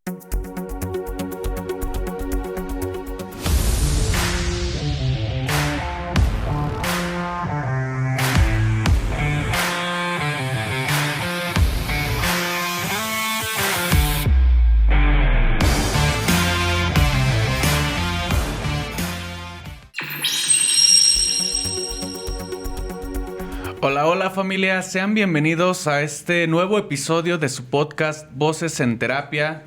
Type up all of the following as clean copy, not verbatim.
Hola, hola familia, sean bienvenidos a este nuevo episodio de su podcast Voces en Terapia.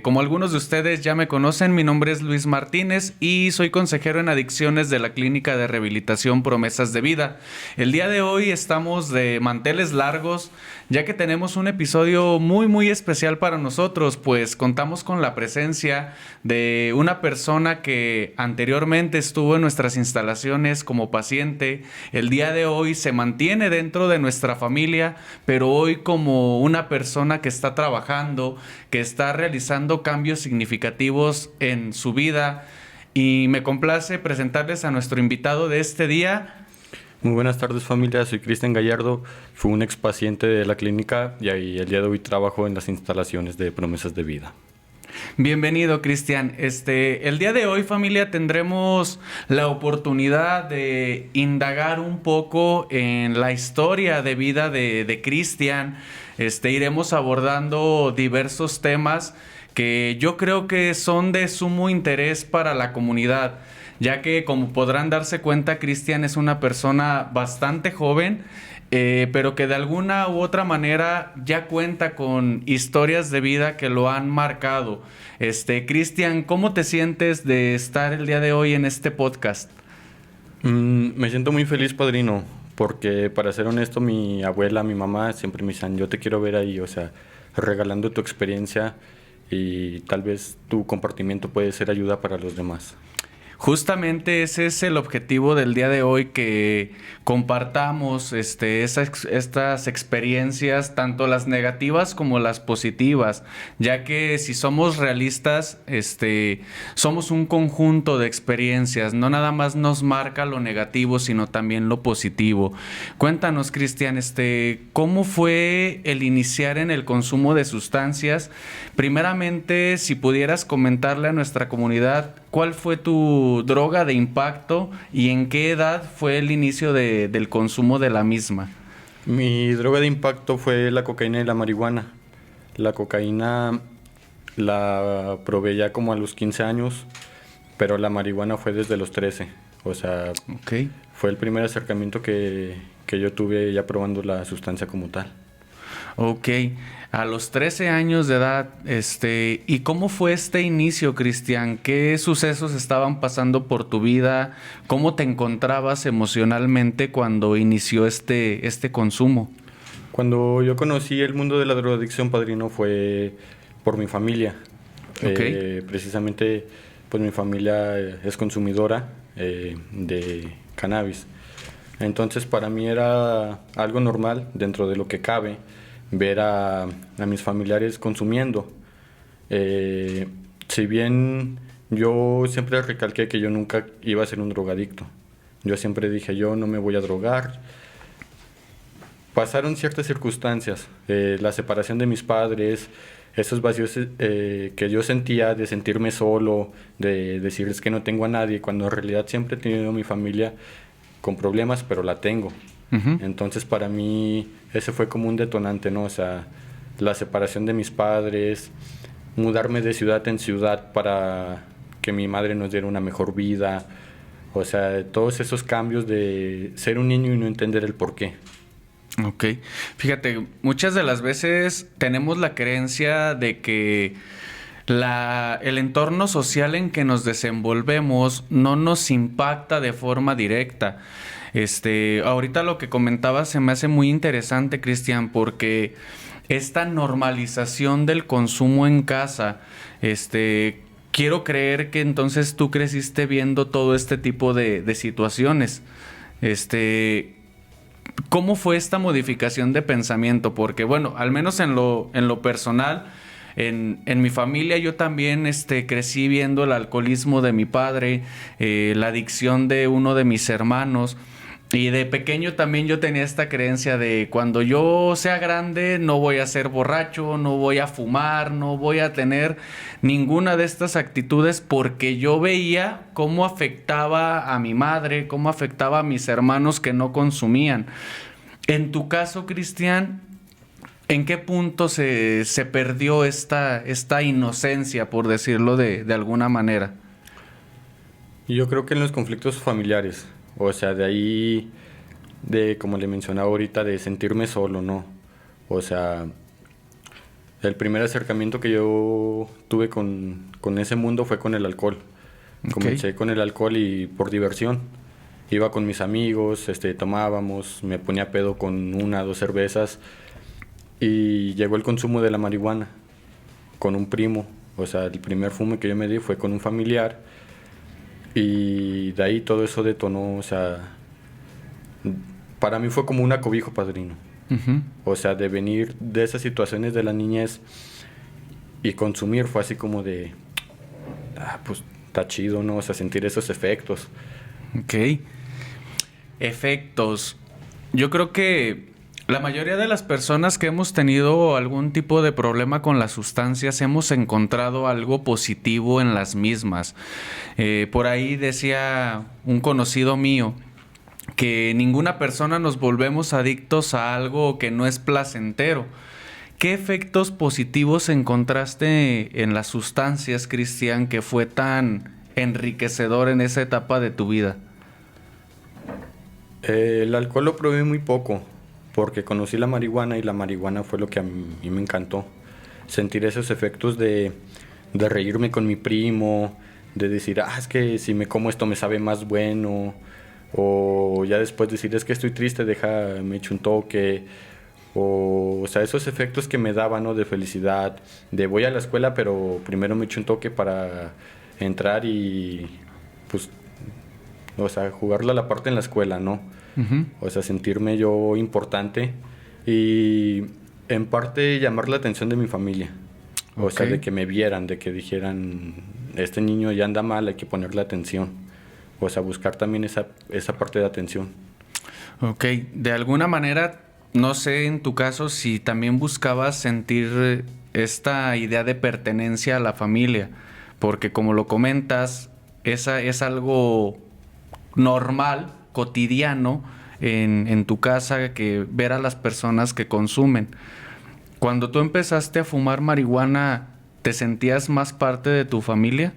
Como algunos de ustedes ya me conocen, mi nombre es Luis Martínez y soy consejero en adicciones de la Clínica de Rehabilitación Promesas de Vida. El día de hoy estamos de manteles largos, ya que tenemos un episodio muy especial para nosotros, pues contamos con la presencia de una persona que anteriormente estuvo en nuestras instalaciones como paciente. El día de hoy se mantiene dentro de nuestra familia, pero hoy como una persona que está trabajando, que está realizando cambios significativos en su vida. Y me complace presentarles a nuestro invitado de este día. Muy buenas tardes familia, soy Cristian Gallardo, fui un ex paciente de la clínica y el día de hoy trabajo en las instalaciones de Promesas de Vida. Bienvenido, Cristian. El día de hoy, familia, tendremos la oportunidad de indagar un poco en la historia de vida de Cristian. Iremos abordando diversos temas que yo creo que son de sumo interés para la comunidad, ya que, como podrán darse cuenta, Cristian es una persona bastante joven, pero que de alguna u otra manera ya cuenta con historias de vida que lo han marcado. Cristian, ¿cómo te sientes de estar el día de hoy en este podcast? Me siento muy feliz, padrino, porque para ser honesto, mi abuela, mi mamá siempre me dicen, yo te quiero ver ahí, regalando tu experiencia y tal vez tu compartimiento puede ser ayuda para los demás. Justamente ese es el objetivo del día de hoy, que compartamos estas experiencias, tanto las negativas como las positivas, ya que si somos realistas, somos un conjunto de experiencias, no nada más nos marca lo negativo, sino también lo positivo. Cuéntanos, Cristian, ¿cómo fue el iniciar en el consumo de sustancias? Primeramente, si pudieras comentarle a nuestra comunidad, ¿cuál fue tu droga de impacto y en qué edad fue el inicio del consumo de la misma? Mi droga de impacto fue la cocaína y la marihuana. La cocaína la probé ya como a los 15 años, pero la marihuana fue desde los 13. Okay. Fue el primer acercamiento que yo tuve ya probando la sustancia como tal. Ok, a los 13 años de edad, ¿y cómo fue este inicio, Cristian? ¿Qué sucesos estaban pasando por tu vida? ¿Cómo te encontrabas emocionalmente cuando inició este consumo? Cuando yo conocí el mundo de la drogadicción, padrino, fue por mi familia. Okay. Precisamente, pues mi familia es consumidora de cannabis. Entonces, para mí era algo normal, dentro de lo que cabe, ver a mis familiares consumiendo. Si bien yo siempre recalqué que yo nunca iba a ser un drogadicto, yo siempre dije, yo no me voy a drogar. Pasaron ciertas circunstancias, la separación de mis padres, esos vacíos que yo sentía de sentirme solo, de decirles que no tengo a nadie, cuando en realidad siempre he tenido mi familia con problemas, pero la tengo. Uh-huh. Entonces, para mí, ese fue como un detonante, ¿no? La separación de mis padres, mudarme de ciudad en ciudad para que mi madre nos diera una mejor vida. Todos esos cambios de ser un niño y no entender el porqué. Ok. Fíjate, muchas de las veces tenemos la creencia de que el entorno social en que nos desenvolvemos no nos impacta de forma directa. Ahorita lo que comentabas se me hace muy interesante, Cristian, porque esta normalización del consumo en casa, quiero creer que entonces tú creciste viendo todo este tipo de situaciones. ¿Cómo fue esta modificación de pensamiento? Porque, bueno, al menos en lo personal, en mi familia yo también crecí viendo el alcoholismo de mi padre, la adicción de uno de mis hermanos. Y de pequeño también yo tenía esta creencia de cuando yo sea grande no voy a ser borracho, no voy a fumar, no voy a tener ninguna de estas actitudes porque yo veía cómo afectaba a mi madre, cómo afectaba a mis hermanos que no consumían. En tu caso, Cristian, ¿en qué punto se perdió esta inocencia, por decirlo de alguna manera? Y yo creo que en los conflictos familiares, o sea, de ahí, de como le mencionaba ahorita, de sentirme solo, ¿no? O sea, el primer acercamiento que yo tuve con ese mundo fue con el alcohol. Comencé con el alcohol y por diversión. Iba con mis amigos, tomábamos, me ponía pedo con 1 o 2 cervezas y llegó el consumo de la marihuana con un primo. O sea, el primer fume que yo me di fue con un familiar y de ahí todo eso detonó. O sea, para mí fue como una cobijo, padrino. Ujú. O sea, de venir de esas situaciones de la niñez y consumir fue así como de, pues está chido, ¿no? O sea, sentir esos efectos. Ok. Efectos. Yo creo que la mayoría de las personas que hemos tenido algún tipo de problema con las sustancias hemos encontrado algo positivo en las mismas. Por ahí decía un conocido mío que ninguna persona nos volvemos adictos a algo que no es placentero. ¿Qué efectos positivos encontraste en las sustancias, Cristian, que fue tan enriquecedor en esa etapa de tu vida? El alcohol lo probé muy poco, porque conocí la marihuana y la marihuana fue lo que a mí me encantó. Sentir esos efectos de reírme con mi primo, de decir, es que si me como esto me sabe más bueno, o ya después decir, es que estoy triste, me echo un toque, o sea, esos efectos que me daban, ¿no? De felicidad, de voy a la escuela, pero primero me echo un toque para entrar y, pues, o sea, jugarla a la parte en la escuela, ¿no? Ujú. O sea, sentirme yo importante y en parte llamar la atención de mi familia. O sea, Ok. de que me vieran, de que dijeran, este niño ya anda mal, hay que ponerle atención. O sea, buscar también esa parte de atención. Ok, de alguna manera, no sé en tu caso si también buscabas sentir esta idea de pertenencia a la familia, porque como lo comentas, esa es algo normal, cotidiano en tu casa, que ver a las personas que consumen. Cuando tú empezaste a fumar marihuana, ¿te sentías más parte de tu familia?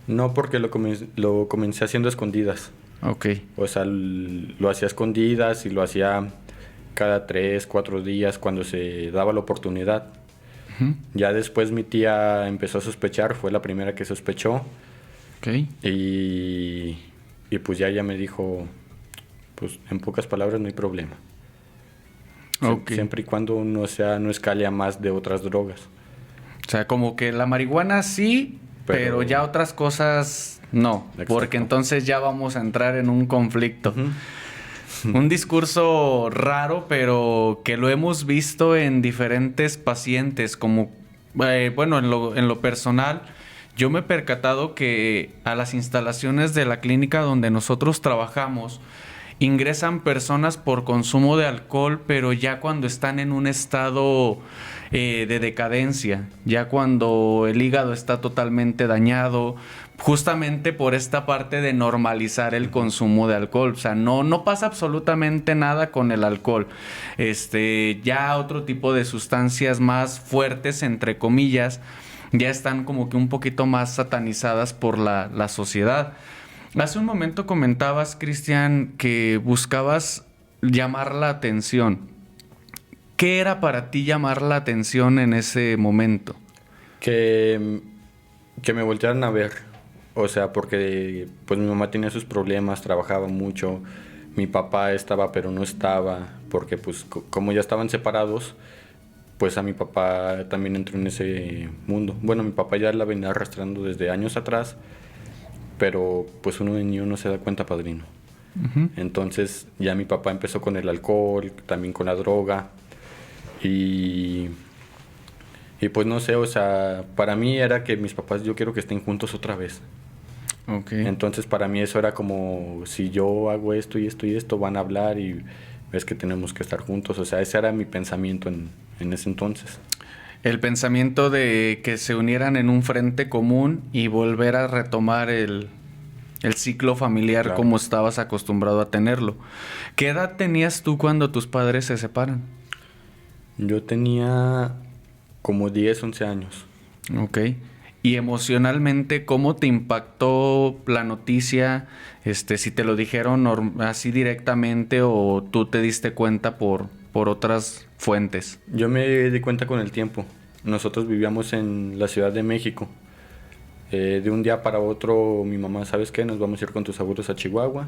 No porque lo comencé haciendo a escondidas. Ok. O sea, lo hacía a escondidas y lo hacía cada 3, 4 días cuando se daba la oportunidad. Ujú. Ya después mi tía empezó a sospechar, fue la primera que sospechó. Ok. Y pues ya ella me dijo, pues en pocas palabras no hay problema. Ok. Siempre y cuando no escale a más de otras drogas. O sea, como que la marihuana sí, pero ya otras cosas no, Exacto. porque entonces ya vamos a entrar en un conflicto. Ujú. Un discurso raro, pero que lo hemos visto en diferentes pacientes, como, bueno, en lo personal, yo me he percatado que a las instalaciones de la clínica donde nosotros trabajamos, ingresan personas por consumo de alcohol, pero ya cuando están en un estado de decadencia, ya cuando el hígado está totalmente dañado, justamente por esta parte de normalizar el consumo de alcohol. O sea, no pasa absolutamente nada con el alcohol. Ya otro tipo de sustancias más fuertes, entre comillas, ya están como que un poquito más satanizadas por la sociedad. Hace un momento comentabas, Cristian, que buscabas llamar la atención. ¿Qué era para ti llamar la atención en ese momento? Que, que me voltearan a ver. O sea, porque pues mi mamá tenía sus problemas, trabajaba mucho. Mi papá estaba, pero no estaba. Porque pues como ya estaban separados, pues a mi papá también entró en ese mundo. Bueno, mi papá ya la venía arrastrando desde años atrás. Pero pues uno de niño no se da cuenta, padrino. Ujú. Entonces ya mi papá empezó con el alcohol, también con la droga. Y, y pues no sé, o sea, para mí era que mis papás yo quiero que estén juntos otra vez. Okay. Entonces para mí eso era como, si yo hago esto y esto y esto, van a hablar y es que tenemos que estar juntos. O sea, ese era mi pensamiento en ese entonces. El pensamiento de que se unieran en un frente común y volver a retomar el ciclo familiar Claro. como estabas acostumbrado a tenerlo. ¿Qué edad tenías tú cuando tus padres se separan? Yo tenía como 10 11 años. Ok. Y emocionalmente, ¿cómo te impactó la noticia? Si te lo dijeron así directamente o tú te diste cuenta por otras fuentes. Yo me di cuenta con el tiempo. Nosotros vivíamos en la Ciudad de México. De un día para otro, mi mamá, ¿sabes qué? Nos vamos a ir con tus abuelos a Chihuahua.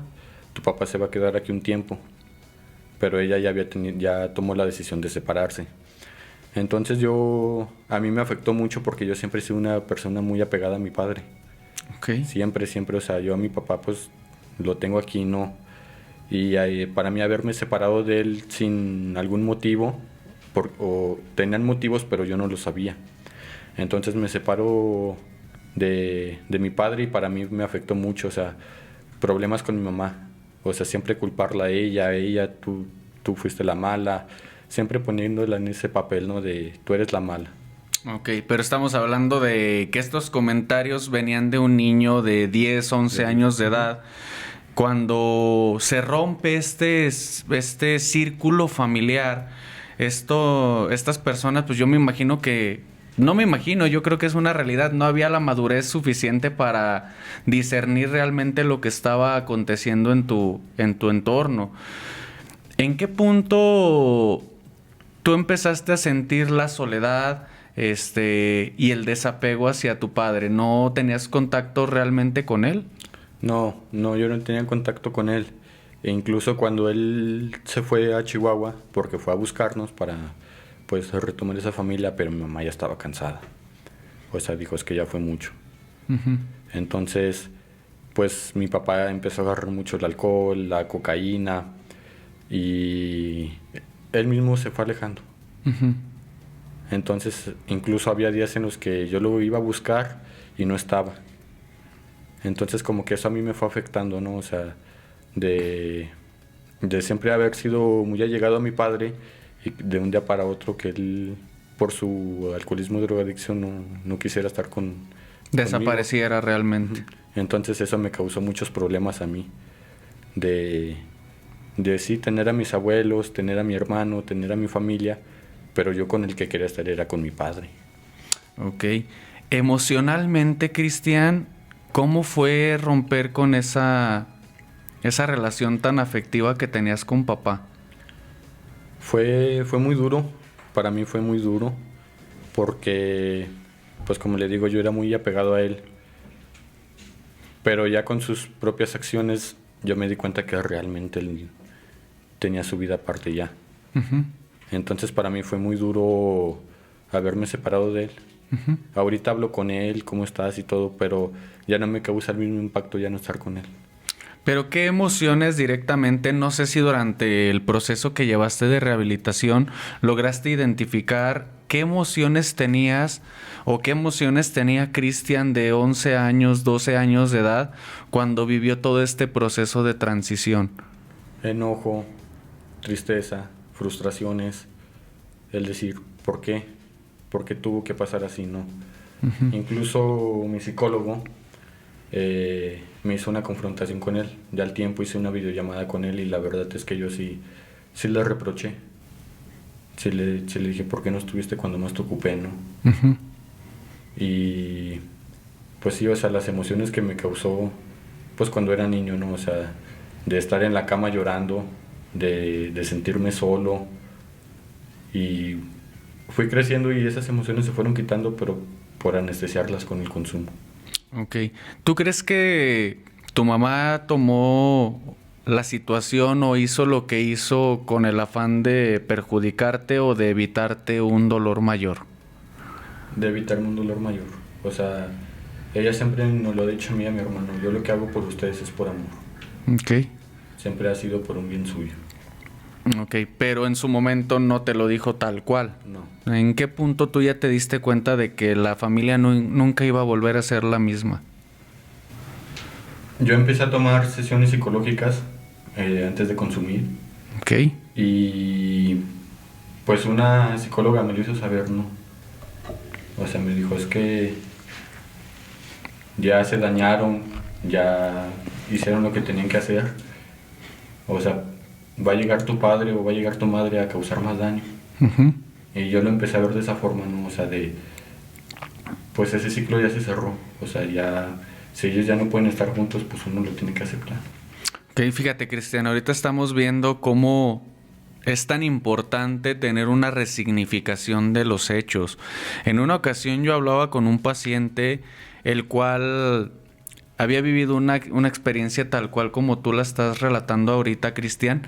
Tu papá se va a quedar aquí un tiempo. Pero ella ya tomó la decisión de separarse. Entonces a mí me afectó mucho porque yo siempre he sido una persona muy apegada a mi padre. Ok. Siempre, siempre, o sea, yo a mi papá pues lo tengo aquí, ¿no? Y para mí haberme separado de él sin algún motivo, o tenían motivos pero yo no lo sabía. Entonces me separo de mi padre y para mí me afectó mucho, o sea, problemas con mi mamá. O sea, siempre culparla a ella, tú fuiste la mala, siempre poniéndola en ese papel, ¿no? De tú eres la mala. Ok, pero estamos hablando de que estos comentarios venían de un niño de 10, 11 años de edad. Cuando se rompe este círculo familiar, estas personas, pues yo me imagino que, no me imagino, yo creo que es una realidad, no había la madurez suficiente para discernir realmente lo que estaba aconteciendo en tu entorno. ¿En qué punto tú empezaste a sentir la soledad, y el desapego hacia tu padre? ¿No tenías contacto realmente con él? No, yo no tenía contacto con él. E incluso cuando él se fue a Chihuahua, porque fue a buscarnos para pues retomar esa familia, pero mi mamá ya estaba cansada. O sea, dijo, es que ya fue mucho. Ujú. Entonces, pues mi papá empezó a agarrar mucho el alcohol, la cocaína, y él mismo se fue alejando. Ujú. Entonces, incluso había días en los que yo lo iba a buscar y no estaba. Entonces, como que eso a mí me fue afectando, ¿no? O sea, de siempre haber sido muy allegado a mi padre y de un día para otro que él, por su alcoholismo y drogadicción, no quisiera estar conmigo. Desapareciera realmente. Entonces, eso me causó muchos problemas a mí. De sí, tener a mis abuelos, tener a mi hermano, tener a mi familia, pero yo con el que quería estar era con mi padre. Ok. Emocionalmente, Cristian, ¿cómo fue romper con esa relación tan afectiva que tenías con papá? Fue muy duro, para mí fue muy duro, porque, pues como le digo, yo era muy apegado a él, pero ya con sus propias acciones yo me di cuenta que realmente él tenía su vida aparte ya. Ujú. Entonces para mí fue muy duro haberme separado de él. Ujú. Ahorita hablo con él, cómo estás y todo, pero ya no me causa el mismo impacto ya no estar con él. Pero ¿qué emociones directamente, no sé si durante el proceso que llevaste de rehabilitación, lograste identificar qué emociones tenías o qué emociones tenía Cristian de 11 años, 12 años de edad cuando vivió todo este proceso de transición? Enojo, tristeza, frustraciones, el decir, ¿por qué? ¿Por qué tuvo que pasar así, no? Ujú. Incluso mi psicólogo me hizo una confrontación con él. Ya al tiempo hice una videollamada con él y la verdad es que yo sí le reproché. Sí le dije, ¿por qué no estuviste cuando más te ocupé, no? Ujú. Y pues sí, o sea, las emociones que me causó, pues cuando era niño, ¿no? O sea, de estar en la cama llorando, de sentirme solo. Y fui creciendo y esas emociones se fueron quitando, pero por anestesiarlas con el consumo. Ok. ¿Tú crees que tu mamá tomó la situación o hizo lo que hizo con el afán de perjudicarte o de evitarte un dolor mayor? De evitarme un dolor mayor. O sea, ella siempre nos lo ha dicho a mí y a mi hermano, yo lo que hago por ustedes es por amor. Ok. Siempre ha sido por un bien suyo. Ok, pero en su momento no te lo dijo tal cual. No. ¿En qué punto tú ya te diste cuenta de que la familia nunca iba a volver a ser la misma? Yo empecé a tomar sesiones psicológicas antes de consumir. Ok. Y pues una psicóloga me lo hizo saber, ¿no? O sea, me dijo, es que ya se dañaron, ya hicieron lo que tenían que hacer. O sea, va a llegar tu padre o va a llegar tu madre a causar más daño. Ujú. Y yo lo empecé a ver de esa forma, ¿no? O sea, pues ese ciclo ya se cerró. O sea, ya, si ellos ya no pueden estar juntos, pues uno lo tiene que aceptar. Ok, fíjate, Cristian, ahorita estamos viendo cómo es tan importante tener una resignificación de los hechos. En una ocasión yo hablaba con un paciente el cual había vivido una experiencia tal cual como tú la estás relatando ahorita, Cristian,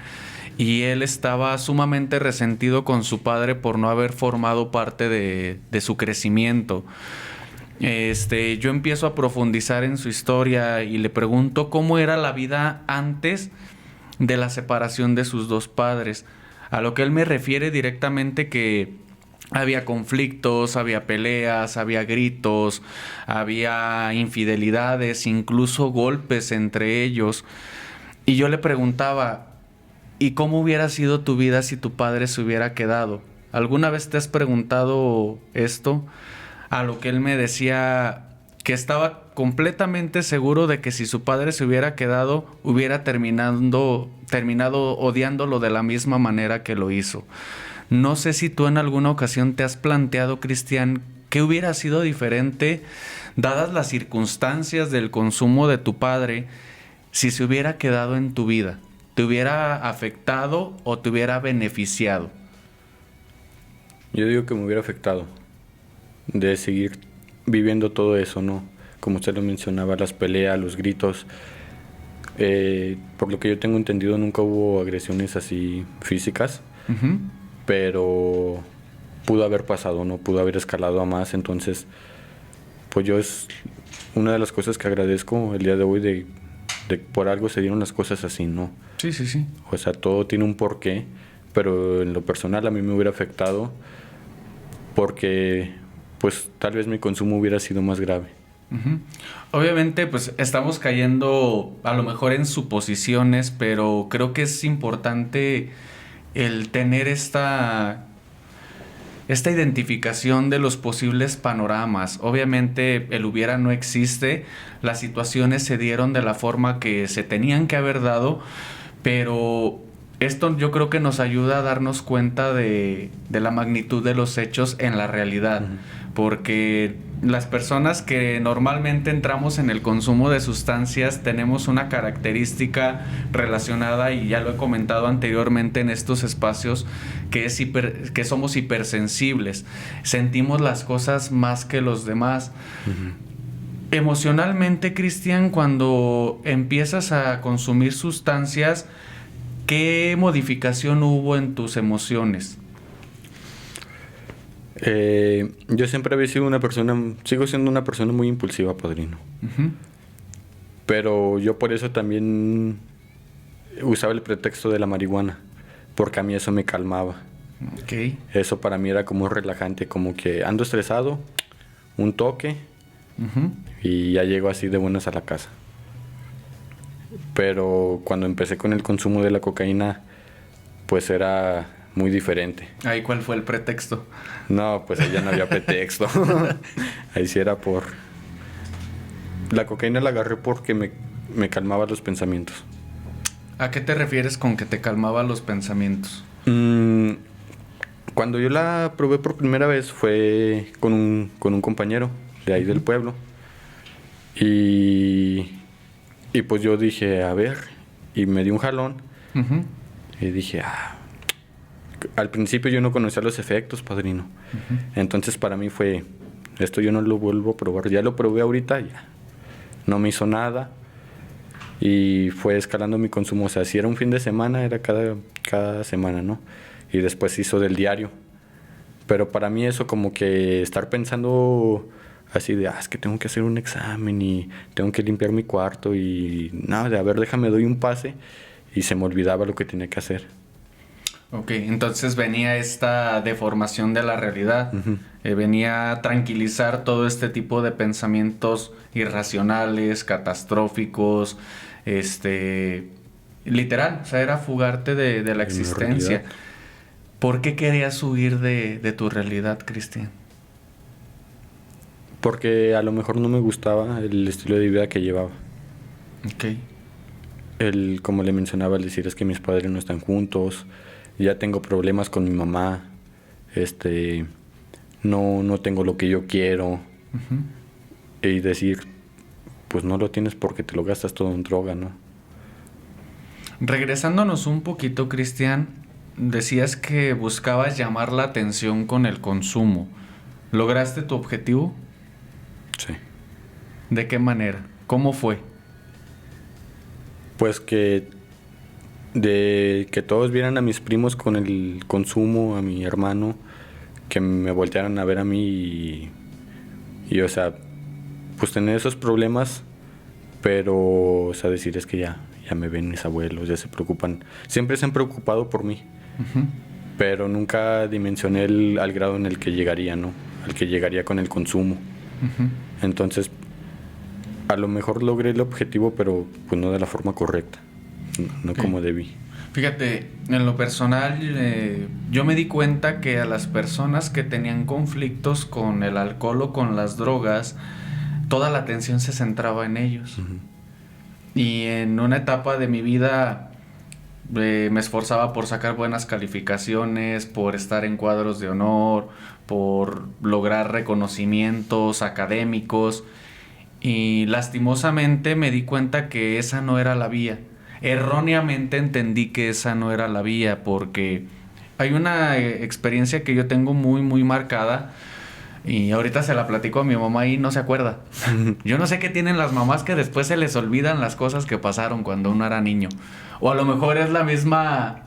y él estaba sumamente resentido con su padre por no haber formado parte de su crecimiento. Yo empiezo a profundizar en su historia y le pregunto cómo era la vida antes de la separación de sus dos padres. A lo que él me refiere directamente que había conflictos, había peleas, había gritos, había infidelidades, incluso golpes entre ellos. Y yo le preguntaba, ¿y cómo hubiera sido tu vida si tu padre se hubiera quedado? ¿Alguna vez te has preguntado esto? A lo que él me decía que estaba completamente seguro de que si su padre se hubiera quedado, hubiera terminado odiándolo de la misma manera que lo hizo. No sé si tú en alguna ocasión te has planteado, Cristian, qué hubiera sido diferente, dadas las circunstancias del consumo de tu padre, si se hubiera quedado en tu vida. ¿Te hubiera afectado o te hubiera beneficiado? Yo digo que me hubiera afectado de seguir viviendo todo eso, ¿no? Como usted lo mencionaba, las peleas, los gritos. Por lo que yo tengo entendido, nunca hubo agresiones así físicas, Ujú. pero pudo haber pasado, ¿no? Pudo haber escalado a más. Entonces, pues yo es una de las cosas que agradezco el día de hoy de por algo se dieron las cosas así, ¿no? Sí, sí, sí. O sea, todo tiene un porqué, pero en lo personal a mí me hubiera afectado porque pues tal vez mi consumo hubiera sido más grave. Ujú. Obviamente, pues estamos cayendo a lo mejor en suposiciones, pero creo que es importante el tener esta identificación de los posibles panoramas. Obviamente el hubiera no existe, las situaciones se dieron de la forma que se tenían que haber dado, pero esto yo creo que nos ayuda a darnos cuenta de la magnitud de los hechos en la realidad, porque las personas que normalmente entramos en el consumo de sustancias tenemos una característica relacionada, y ya lo he comentado anteriormente en estos espacios, que somos hipersensibles, sentimos las cosas más que los demás. Emocionalmente, Cristian, cuando empiezas a consumir sustancias, ¿qué modificación hubo en tus emociones? Yo siempre había sido sigo siendo una persona muy impulsiva, padrino. Ujú. Pero yo por eso también usaba el pretexto de la marihuana, porque a mí eso me calmaba. Ok. Eso para mí era como relajante, como que ando estresado, un toque Ujú. y ya llego así de buenas a la casa. Pero cuando empecé con el consumo de la cocaína, pues era muy diferente. Ahí, ¿cuál fue el pretexto? No, pues ahí ya no había pretexto. Ahí sí era por... La cocaína la agarré porque me calmaba los pensamientos. ¿A qué te refieres con que te calmaba los pensamientos? Cuando yo la probé por primera vez fue con un compañero de ahí del pueblo. Y pues yo dije, a ver, y me di un jalón. Ujú. Y dije, al principio yo no conocía los efectos, padrino. Entonces para mí fue, esto yo no lo vuelvo a probar. Ya lo probé ahorita, ya. No me hizo nada. Y fue escalando mi consumo. O sea, si era un fin de semana, era cada semana, ¿no? Y después se hizo del diario. Pero para mí eso como que estar pensando así de, es que tengo que hacer un examen y tengo que limpiar mi cuarto y nada, a ver, déjame doy un pase, y se me olvidaba lo que tenía que hacer. Ok, entonces venía esta deformación de la realidad, Ujú. venía a tranquilizar todo este tipo de pensamientos irracionales, catastróficos, este, literal, o sea, era fugarte de la De mi realidad. existencia. ¿Por qué querías huir de tu realidad, Cristian? Porque a lo mejor no me gustaba el estilo de vida que llevaba. Ok, Como le mencionaba, el decir es que mis padres no están juntos, ya tengo problemas con mi mamá, este, no tengo lo que yo quiero, ujú. y decir, pues no lo tienes porque te lo gastas todo en droga, ¿no? Regresándonos un poquito, Cristian, decías que buscabas llamar la atención con el consumo. ¿Lograste tu objetivo? Sí. ¿De qué manera? ¿Cómo fue? Pues de que todos vieran a mis primos con el consumo, a mi hermano, que me voltearan a ver a mí o sea, pues tener esos problemas, pero, o sea, decir es que ya me ven mis abuelos, ya se preocupan, siempre se han preocupado por mí, Ujú, pero nunca dimensioné al grado en el que llegaría, ¿no? Al que llegaría con el consumo. ujú. Entonces, a lo mejor logré el objetivo, pero pues no de la forma correcta, no Ok. como debí. Fíjate, en lo personal, yo me di cuenta que a las personas que tenían conflictos con el alcohol o con las drogas, toda la atención se centraba en ellos. Ujú. Y en una etapa de mi vida me esforzaba por sacar buenas calificaciones, por estar en cuadros de honor, por lograr reconocimientos académicos. Y lastimosamente me di cuenta que esa no era la vía. Erróneamente entendí que esa no era la vía porque hay una experiencia que yo tengo muy muy marcada y ahorita se la platico a mi mamá y no se acuerda. Yo no sé qué tienen las mamás que después se les olvidan las cosas que pasaron cuando uno era niño. O a lo mejor es la misma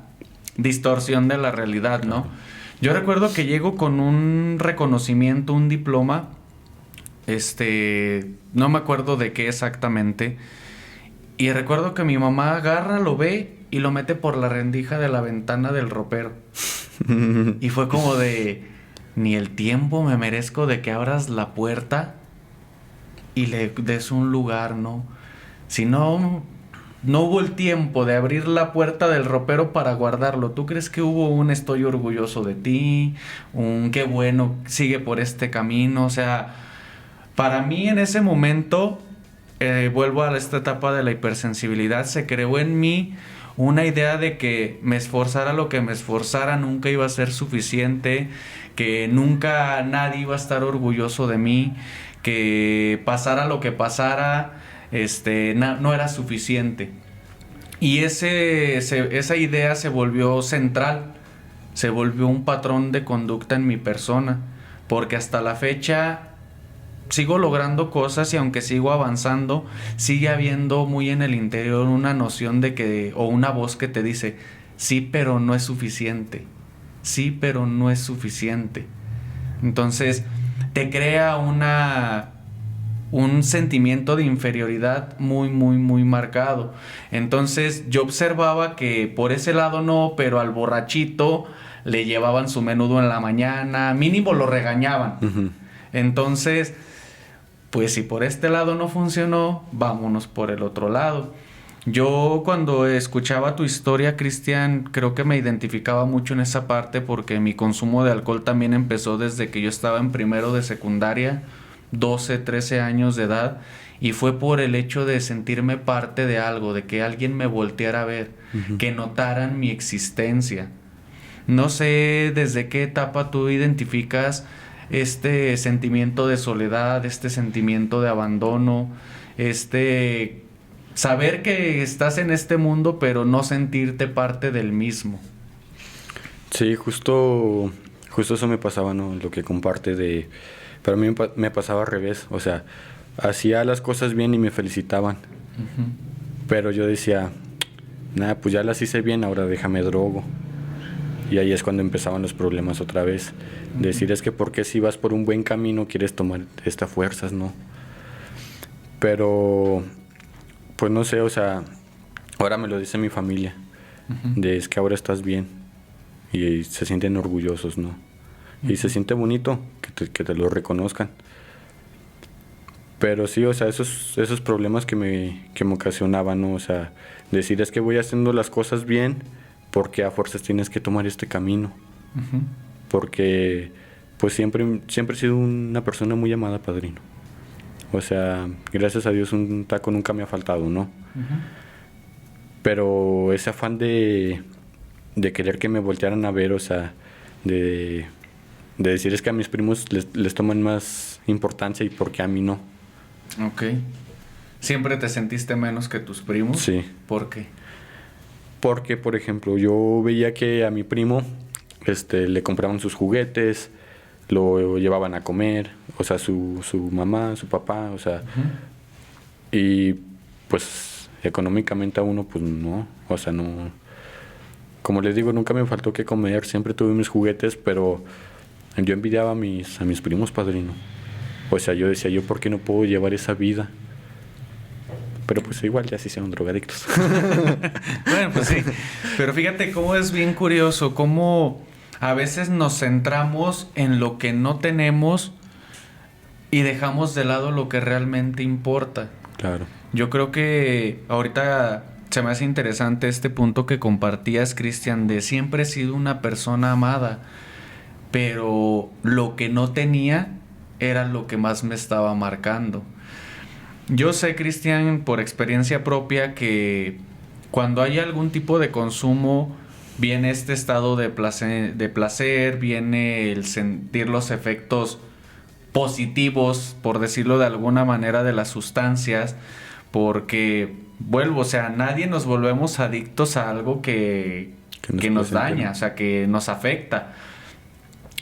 distorsión de la realidad, ¿no? Claro. Yo recuerdo que llego con un reconocimiento, un diploma, no me acuerdo de qué exactamente. Y recuerdo que mi mamá agarra, lo ve y lo mete por la rendija de la ventana del ropero. Y fue como de, ni el tiempo me merezco de que abras la puerta y le des un lugar, ¿no? Si no, no hubo el tiempo de abrir la puerta del ropero para guardarlo. ¿Tú crees que hubo un estoy orgulloso de ti? Un qué bueno, sigue por este camino? O sea, para mí en ese momento, vuelvo a esta etapa de la hipersensibilidad, se creó en mí una idea de que me esforzara lo que me esforzara, nunca iba a ser suficiente, que nunca nadie iba a estar orgulloso de mí, que pasara lo que pasara, no era suficiente. Y esa idea se volvió central, se volvió un patrón de conducta en mi persona, porque hasta la fecha sigo logrando cosas y aunque sigo avanzando, sigue habiendo muy en el interior una noción de que, o una voz que te dice, sí, pero no es suficiente, sí, pero no es suficiente. Entonces, te crea un sentimiento de inferioridad muy, muy, muy marcado. Entonces, yo observaba que por ese lado no, pero al borrachito le llevaban su menudo en la mañana, mínimo lo regañaban. Ujú. Entonces, pues si por este lado no funcionó, vámonos por el otro lado. Yo cuando escuchaba tu historia, Cristian, creo que me identificaba mucho en esa parte porque mi consumo de alcohol también empezó desde que yo estaba en primero de secundaria, 12, 13 años de edad, y fue por el hecho de sentirme parte de algo, de que alguien me volteara a ver, Ujú. que notaran mi existencia. No sé desde qué etapa tú identificas este sentimiento de soledad, este sentimiento de abandono, este saber que estás en este mundo pero no sentirte parte del mismo. Sí, justo eso me pasaba, ¿no? Lo que comparte de... Pero a mí me pasaba al revés, o sea, hacía las cosas bien y me felicitaban, Ujú, pero yo decía, nada, pues ya las hice bien, ahora déjame drogo. Y ahí es cuando empezaban los problemas otra vez. ujú. Decir es que porque si vas por un buen camino quieres tomar estas fuerzas, ¿no? Pero, pues no sé, o sea, ahora me lo dice mi familia, Ujú. de es que ahora estás bien. y se sienten orgullosos, ¿no? Y se siente bonito que te lo reconozcan. Pero sí, o sea, esos problemas que me ocasionaban, ¿no? O sea, decir es que voy haciendo las cosas bien porque a fuerzas tienes que tomar este camino. Ujú. Porque pues siempre he sido una persona muy amada, padrino. O sea, gracias a Dios un taco nunca me ha faltado, ¿no? Ujú. Pero ese afán de querer que me voltearan a ver, o sea, de decir es que a mis primos les toman más importancia y porque a mí no. Ok. ¿Siempre te sentiste menos que tus primos? Sí. ¿Por qué? Porque, por ejemplo, yo veía que a mi primo le compraban sus juguetes, lo llevaban a comer, o sea, su mamá, su papá, o sea, y pues económicamente a uno, pues no, o sea, no. Como les digo, nunca me faltó que comer, siempre tuve mis juguetes, pero yo envidiaba a mis primos, padrino. O sea, yo decía, ¿yo por qué no puedo llevar esa vida? Pero pues igual ya sí son drogadictos. Bueno, pues sí. Pero fíjate cómo es bien curioso, cómo a veces nos centramos en lo que no tenemos y dejamos de lado lo que realmente importa. Claro. Yo creo que ahorita se me hace interesante este punto que compartías, Cristian, de siempre he sido una persona amada, pero lo que no tenía era lo que más me estaba marcando. Yo sé, Cristian, por experiencia propia, que cuando hay algún tipo de consumo, viene este estado de placer, viene el sentir los efectos positivos, por decirlo de alguna manera, de las sustancias, porque vuelvo, o sea, nadie nos volvemos adictos a algo que nos daña, o sea, que nos afecta.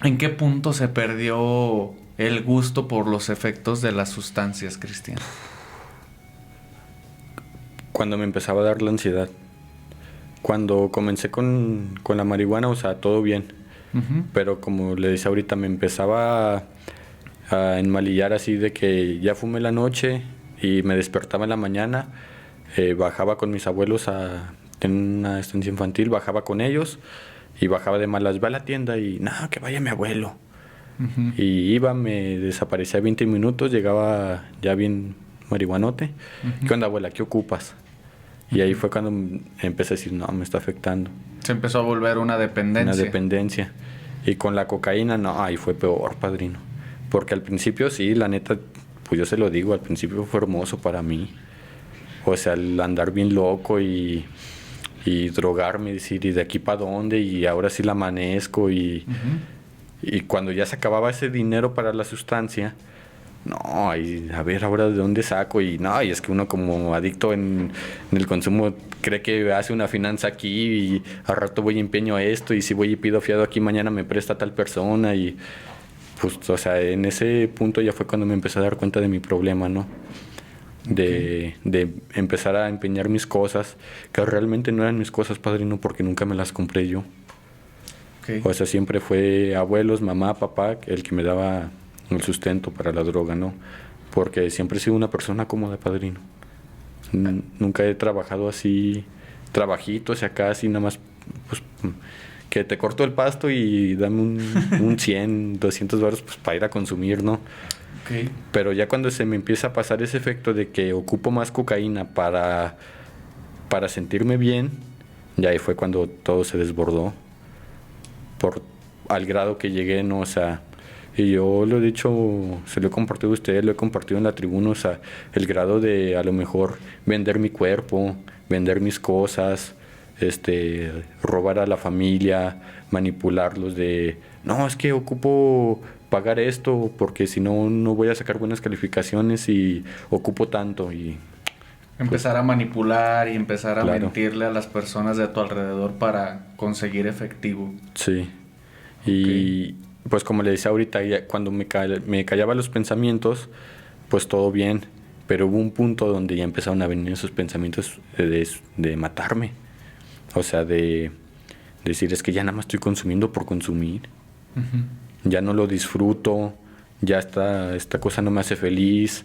¿En qué punto se perdió el gusto por los efectos de las sustancias, Cristian? Cuando me empezaba a dar la ansiedad. Cuando comencé con la marihuana, o sea, todo bien. Uh-huh. Pero como le decía ahorita, me empezaba a enmalillar así de que ya fumé la noche y me despertaba en la mañana, bajaba con mis abuelos en una estancia infantil, bajaba con ellos y bajaba de malas, va a la tienda y no, que vaya mi abuelo. Uh-huh. Y iba, me desaparecía 20 minutos, llegaba ya bien marihuanote. Uh-huh. ¿Qué onda, abuela? ¿Qué ocupas? Y ahí fue cuando empecé a decir, no, me está afectando. Se empezó a volver una dependencia. Una dependencia. Y con la cocaína, no, ahí fue peor, padrino. Porque al principio sí, la neta, pues yo se lo digo, al principio fue hermoso para mí. O sea, el andar bien loco y drogarme, decir, ¿y de aquí para dónde? Y ahora sí la amanezco y cuando ya se acababa ese dinero para la sustancia, no, y a ver ahora de dónde saco y no, y es que uno como adicto en el consumo cree que hace una finanza aquí y al rato voy y empeño esto y si voy y pido fiado aquí mañana me presta tal persona y pues, o sea, en ese punto ya fue cuando me empecé a dar cuenta de mi problema, ¿no? De empezar a empeñar mis cosas, que realmente no eran mis cosas, padrino, porque nunca me las compré yo. Okay. O sea, siempre fue abuelos, mamá, papá, el que me daba el sustento para la droga, ¿no? Porque siempre he sido una persona cómoda, padrino. Nunca he trabajado así, trabajitos acá, así nada más, pues, que te corto el pasto y dame un 100, 200 baros pues, para ir a consumir, ¿no? Okay. Pero ya cuando se me empieza a pasar ese efecto de que ocupo más cocaína para sentirme bien, ya ahí fue cuando todo se desbordó. Al grado que llegué, ¿no? O sea, y yo lo he dicho, se lo he compartido a ustedes, lo he compartido en la tribuna, o sea, el grado de a lo mejor vender mi cuerpo, vender mis cosas, robar a la familia, manipularlos de, no, es que ocupo pagar esto porque si no, no voy a sacar buenas calificaciones y ocupo tanto y... Empezar a manipular y empezar a Claro. mentirle a las personas de tu alrededor para conseguir efectivo. Sí. Y pues como le decía ahorita, cuando me callaba los pensamientos, pues todo bien. Pero hubo un punto donde ya empezaron a venir esos pensamientos de matarme. O sea, de decir, es que ya nada más estoy consumiendo por consumir. Uh-huh. Ya no lo disfruto, ya esta cosa no me hace feliz.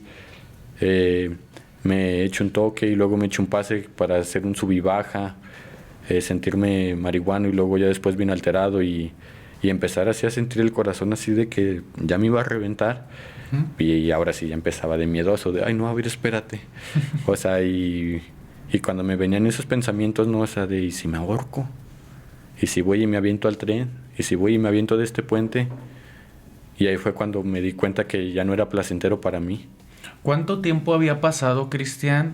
Me echo un toque y luego me echo un pase para hacer un sub y baja. sentirme marihuano y luego ya después bien alterado y empezar así a sentir el corazón así de que ya me iba a reventar. Y ahora sí ya empezaba de miedoso, de, ay no, a ver, espérate. O sea, y cuando me venían esos pensamientos, ¿no? O sea, de, ¿y si me ahorco? ¿Y si voy y me aviento al tren? ¿Y si voy y me aviento de este puente? Y ahí fue cuando me di cuenta que ya no era placentero para mí. ¿Cuánto tiempo había pasado, Cristian,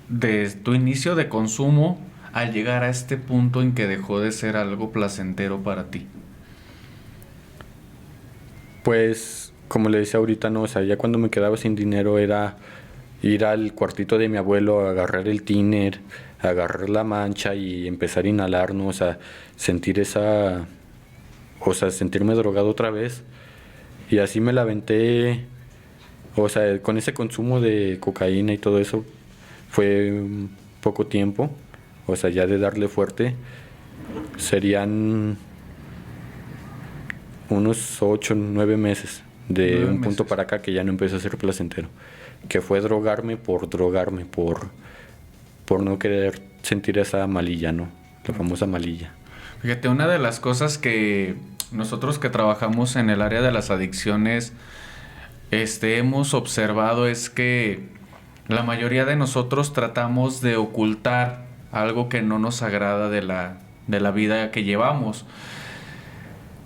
desde tu inicio de consumo al llegar a este punto en que dejó de ser algo placentero para ti? Pues, como le decía ahorita, no, o sea, ya cuando me quedaba sin dinero era ir al cuartito de mi abuelo, agarrar el tiner, agarrar la mancha y empezar a inhalar, ¿no? O sea, sentir sentirme drogado otra vez. Y así me la aventé, o sea, con ese consumo de cocaína y todo eso, fue poco tiempo, o sea, ya de darle fuerte, serían unos 8, 9 meses de 9 un punto meses. para acá que ya no empezó a ser placentero. Que fue drogarme, por no querer sentir esa malilla, ¿no? La famosa malilla. Fíjate, una de las cosas que nosotros que trabajamos en el área de las adicciones, hemos observado es que la mayoría de nosotros tratamos de ocultar algo que no nos agrada de la vida que llevamos.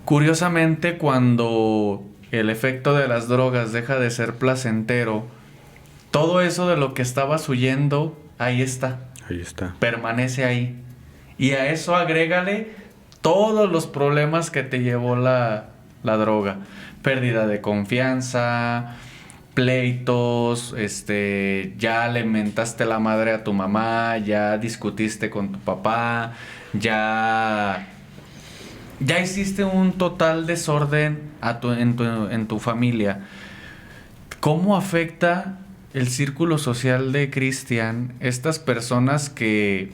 Curiosamente, cuando el efecto de las drogas deja de ser placentero, todo eso de lo que estabas huyendo, ahí está, Ahí está. permanece ahí. Y a eso agrégale todos los problemas que te llevó la droga. Pérdida de confianza, pleitos, ya le mentaste la madre a tu mamá, ya discutiste con tu papá, ya hiciste un total desorden en tu familia. ¿Cómo afecta el círculo social de Cristian estas personas que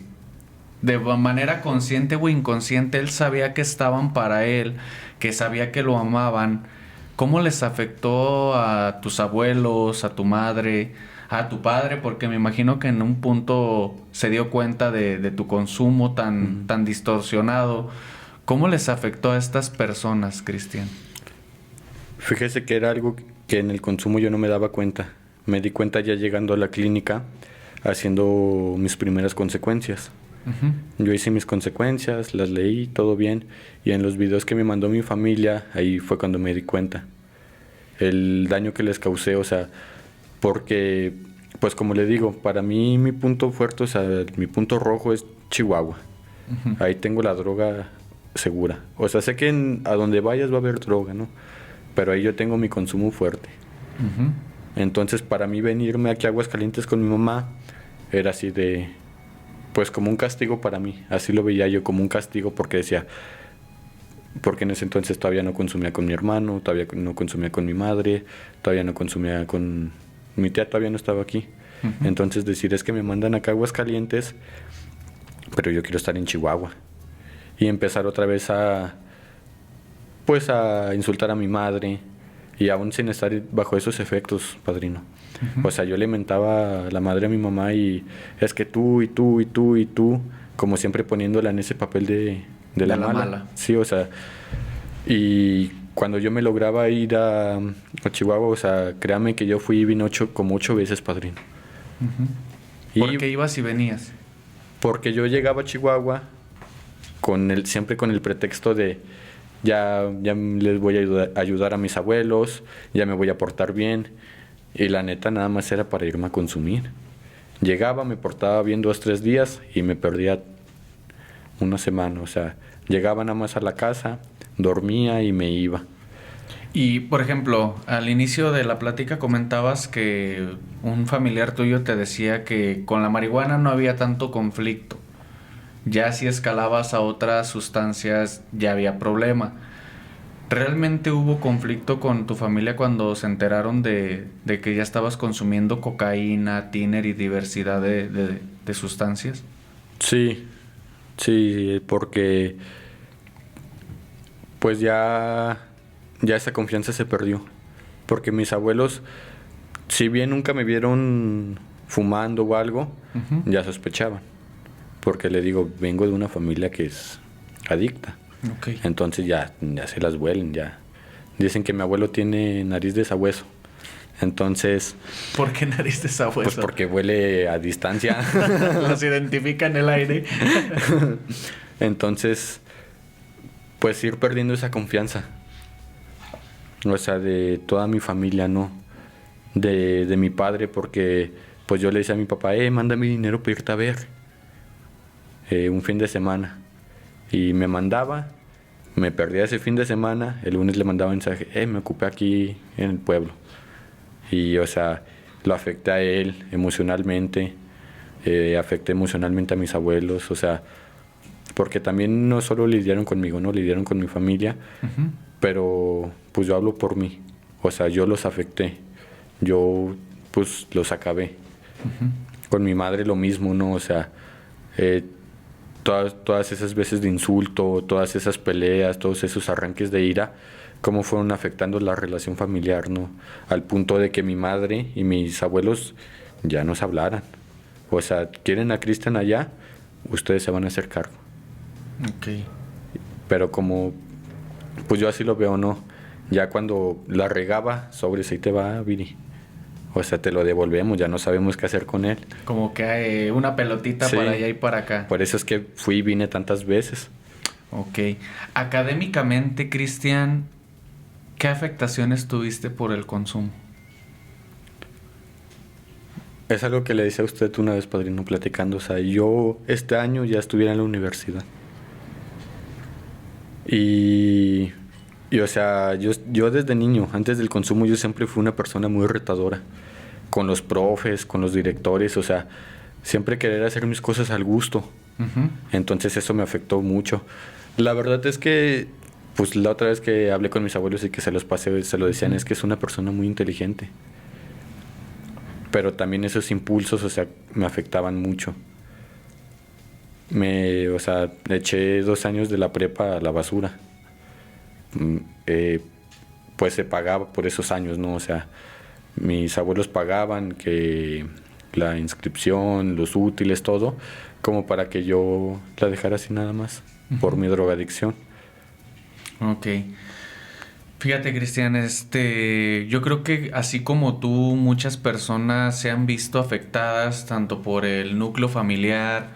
de manera consciente o inconsciente él sabía que estaban para él, que sabía que lo amaban? ¿Cómo les afectó a tus abuelos, a tu madre, a tu padre? Porque me imagino que en un punto se dio cuenta de tu consumo tan distorsionado. ¿Cómo les afectó a estas personas, Cristian? Fíjese que era algo que en el consumo yo no me daba cuenta. Me di cuenta ya llegando a la clínica, haciendo mis primeras consecuencias. Yo hice mis consecuencias, las leí, todo bien. Y en los videos que me mandó mi familia, ahí fue cuando me di cuenta. El daño que les causé, o sea, porque, pues como le digo, para mí mi punto fuerte, o sea, mi punto rojo es Chihuahua. Ahí tengo la droga segura. O sea, sé que a donde vayas va a haber droga, ¿no? Pero ahí yo tengo mi consumo fuerte. Entonces, para mí venirme aquí a Aguascalientes con mi mamá era así de, pues como un castigo para mí. Así lo veía yo, como un castigo, porque decía, porque en ese entonces todavía no consumía con mi hermano, todavía no consumía con mi madre, todavía no consumía con mi tía, todavía no estaba aquí. Entonces decir, es que me mandan acá a Aguascalientes, pero yo quiero estar en Chihuahua. Y empezar otra vez pues a insultar a mi madre, y aún sin estar bajo esos efectos, padrino. O sea, yo le mentaba a la madre a mi mamá y es que tú y tú y tú y tú, como siempre poniéndola en ese papel de la mala. Sí, o sea, y cuando yo me lograba ir a Chihuahua, o sea, créame que yo fui y vine como 8 veces, padrino. ¿Por qué ibas y venías? Porque yo llegaba a Chihuahua siempre con el pretexto de ya les voy a ayudar a mis abuelos, ya me voy a portar bien. Y la neta nada más era para irme a consumir. Llegaba, me portaba bien 2, 3 días y me perdía una semana. O sea, llegaba nada más a la casa, dormía y me iba. Y, por ejemplo, al inicio de la plática comentabas que un familiar tuyo te decía que con la marihuana no había tanto conflicto. Ya si escalabas a otras sustancias ya había problema. ¿Realmente hubo conflicto con tu familia cuando se enteraron de que ya estabas consumiendo cocaína, tiner y diversidad de sustancias? Sí, porque pues ya esa confianza se perdió. Porque mis abuelos, si bien nunca me vieron fumando o algo, ya sospechaban. porque le digo, vengo de una familia que es adicta. Ok. Entonces ya se las huelen, ya. Dicen que mi abuelo tiene nariz de sabueso. Entonces, ¿Por qué nariz de sabueso? pues porque huele a distancia. Los identifica en el aire. Entonces, pues ir perdiendo esa confianza. O sea, de toda mi familia, ¿no? De mi padre, porque pues yo le decía a mi papá, mándame dinero para irte a ver un fin de semana. Y me mandaba, me perdía ese fin de semana, el lunes le mandaba mensaje, me ocupé aquí en el pueblo. Y, o sea, lo afecté a él emocionalmente, afecté emocionalmente a mis abuelos, o sea, porque también no solo lidiaron conmigo, no lidiaron con mi familia, Ujú. pero pues yo hablo por mí, o sea, yo los afecté, yo pues los acabé. Ujú. Con mi madre lo mismo, ¿no? O sea, todas esas veces de insulto, todas esas peleas, todos esos arranques de ira, cómo fueron afectando la relación familiar, ¿no? Al punto de que mi madre y mis abuelos ya no se hablaran. O sea, quieren a Cristian allá, ustedes se van a hacer cargo. Ok. Pero como, pues yo así lo veo, ¿no? Ya cuando la regaba, sobre ahí te va, Viri. O sea, te lo devolvemos, ya no sabemos qué hacer con él. Como que hay una pelotita Sí. para allá y para acá. Por eso es que fui y vine tantas veces. Ok. Académicamente, Cristian, ¿qué afectaciones tuviste por el consumo? Es algo que le decía a usted una vez, padrino, platicando. O sea, yo este año ya estuviera en la universidad. Y o sea, yo desde niño, antes del consumo, yo siempre fui una persona muy retadora. Con los profes, con los directores, o sea, siempre querer hacer mis cosas al gusto. Ujú. Entonces eso me afectó mucho. La verdad es que, pues la otra vez que hablé con mis abuelos y que se los pasé, se lo decían, es que es una persona muy inteligente. Pero también esos impulsos, o sea, me afectaban mucho. O sea, eché 2 años de la prepa a la basura. Mm, eh, pues se pagaba por esos años, ¿no? O sea, mis abuelos pagaban que la inscripción, los útiles, todo, como para que yo la dejara así nada más, por mi drogadicción. Ok. Fíjate, Cristian, yo creo que así como tú, muchas personas se han visto afectadas tanto por el núcleo familiar,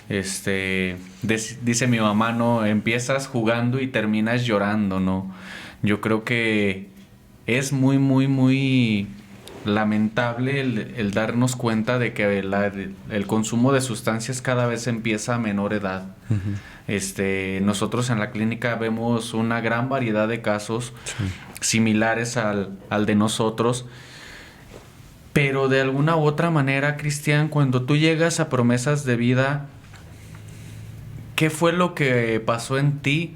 dice mi mamá, ¿no? Empiezas jugando y terminas llorando, ¿no? Yo creo que es muy, muy, muy lamentable el darnos cuenta de que el consumo de sustancias cada vez empieza a menor edad. Nosotros en la clínica vemos una gran variedad de casos similares al de nosotros, pero de alguna u otra manera, Cristian, cuando tú llegas a promesas de vida, ¿qué fue lo que pasó en ti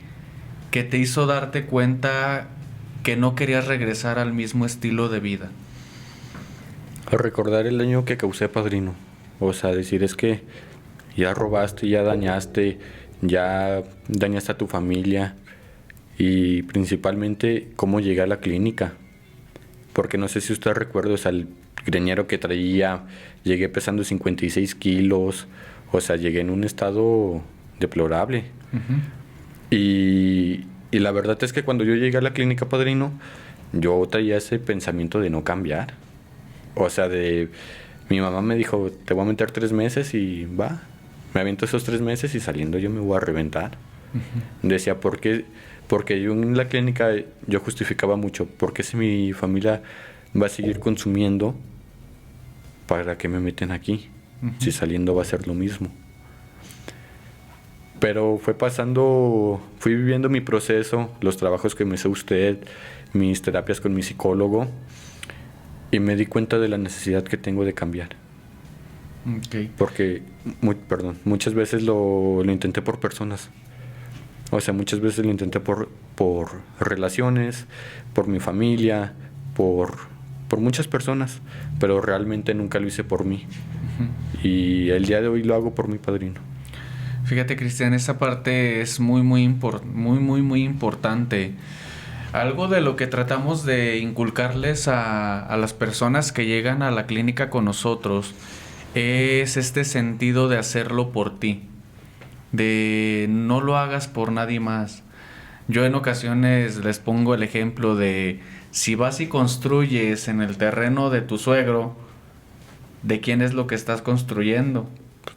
que te hizo darte cuenta que no querías regresar al mismo estilo de vida? A recordar el daño que causé, padrino. O sea, decir es que ya robaste, ya dañaste a tu familia. Y principalmente cómo llegué a la clínica. Porque no sé si usted recuerda, o sea, el greñero que traía, llegué pesando 56 kilos. O sea, llegué en un estado deplorable. Ujú. Y la verdad es que cuando yo llegué a la clínica, padrino, yo traía ese pensamiento de no cambiar. O sea, mi mamá me dijo, te voy a meter 3 meses y va. Me aviento esos 3 meses y saliendo yo me voy a reventar. Decía, ¿por qué? Porque yo en la clínica yo justificaba mucho. ¿Por qué si mi familia va a seguir consumiendo, para qué me meten aquí? Si saliendo va a ser lo mismo. Pero fui viviendo mi proceso, los trabajos que me hizo usted, mis terapias con mi psicólogo, y me di cuenta de la necesidad que tengo de cambiar. Ok. Porque, muchas veces lo intenté por personas. O sea, muchas veces lo intenté por relaciones, por mi familia, por muchas personas, pero realmente nunca lo hice por mí. Y el día de hoy lo hago por mi padrino. Fíjate, Cristian, esa parte es muy, muy, muy importante. Algo de lo que tratamos de inculcarles a las personas que llegan a la clínica con nosotros es este sentido de hacerlo por ti. de no lo hagas por nadie más. Yo en ocasiones les pongo el ejemplo de si vas y construyes en el terreno de tu suegro, ¿de quién es lo que estás construyendo?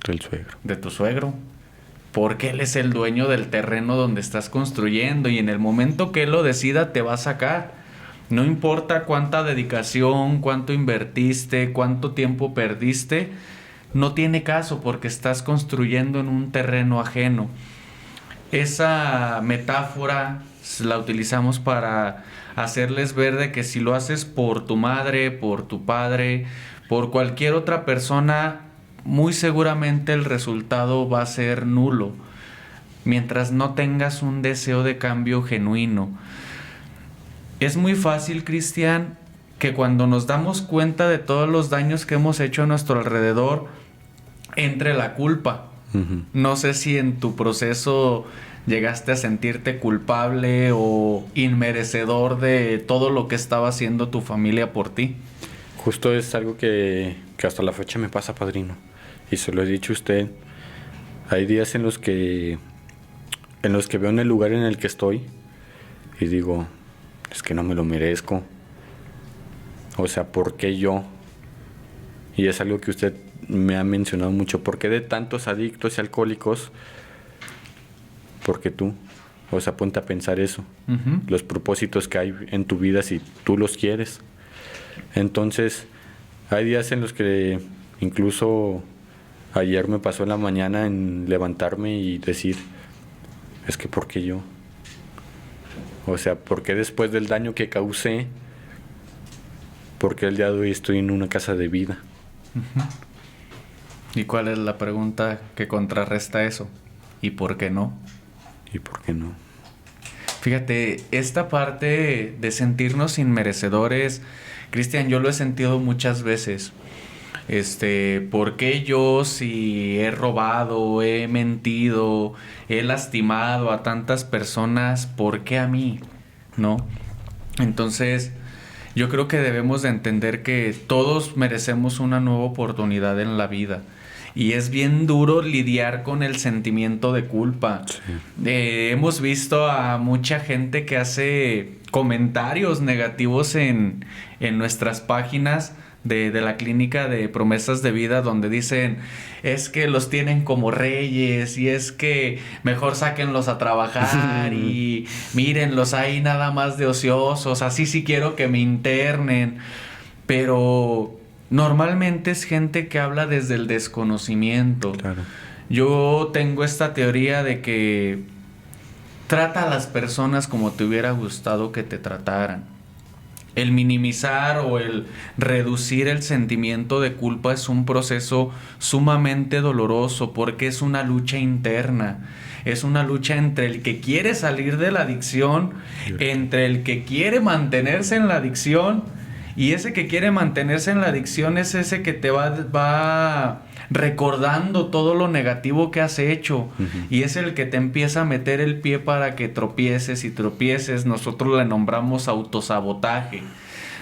Del suegro. De tu suegro. Porque él es el dueño del terreno donde estás construyendo y en el momento que él lo decida te va a sacar. No importa cuánta dedicación, cuánto invertiste, cuánto tiempo perdiste, no tiene caso porque estás construyendo en un terreno ajeno. Esa metáfora la utilizamos para hacerles ver de que si lo haces por tu madre, por tu padre, por cualquier otra persona, muy seguramente el resultado va a ser nulo, mientras no tengas un deseo de cambio genuino. Es muy fácil, Cristian, que cuando nos damos cuenta de todos los daños que hemos hecho a nuestro alrededor, entre la culpa. No sé si en tu proceso llegaste a sentirte culpable o inmerecedor de todo lo que estaba haciendo tu familia por ti. Justo es algo que hasta la fecha me pasa, padrino. Y se lo he dicho a usted. Hay días en los que veo en el lugar en el que estoy y digo, es que no me lo merezco. O sea, ¿por qué yo? Y es algo que usted me ha mencionado mucho. ¿Por qué de tantos adictos y alcohólicos? ¿Por qué tú? O sea, ponte a pensar eso. Los propósitos que hay en tu vida si tú los quieres. Entonces, hay días en los que incluso ayer me pasó en la mañana en levantarme y decir, es que ¿por qué yo? O sea, ¿por qué después del daño que causé, por qué el día de hoy estoy en una casa de vida? ¿Y cuál es la pregunta que contrarresta eso? ¿Y por qué no? ¿Y por qué no? Fíjate, esta parte de sentirnos inmerecedores, Cristian, yo lo he sentido muchas veces. ¿Por qué yo si he robado, he mentido, he lastimado a tantas personas, por qué a mí? ¿No? Entonces, yo creo que debemos de entender que todos merecemos una nueva oportunidad en la vida. Y es bien duro lidiar con el sentimiento de culpa. Sí. Hemos visto a mucha gente que hace comentarios negativos en nuestras páginas de la clínica de promesas de vida, donde dicen, es que los tienen como reyes y es que mejor sáquenlos a trabajar y mírenlos ahí nada más de ociosos, así sí quiero que me internen. Pero normalmente es gente que habla desde el desconocimiento. Claro. Yo tengo esta teoría de que trata a las personas como te hubiera gustado que te trataran. El minimizar o el reducir el sentimiento de culpa es un proceso sumamente doloroso porque es una lucha interna. Es una lucha entre el que quiere salir de la adicción, entre el que quiere mantenerse en la adicción. Y ese que quiere mantenerse en la adicción es ese que te va recordando todo lo negativo que has hecho. Y es el que te empieza a meter el pie para que tropieces y tropieces. Nosotros le nombramos autosabotaje.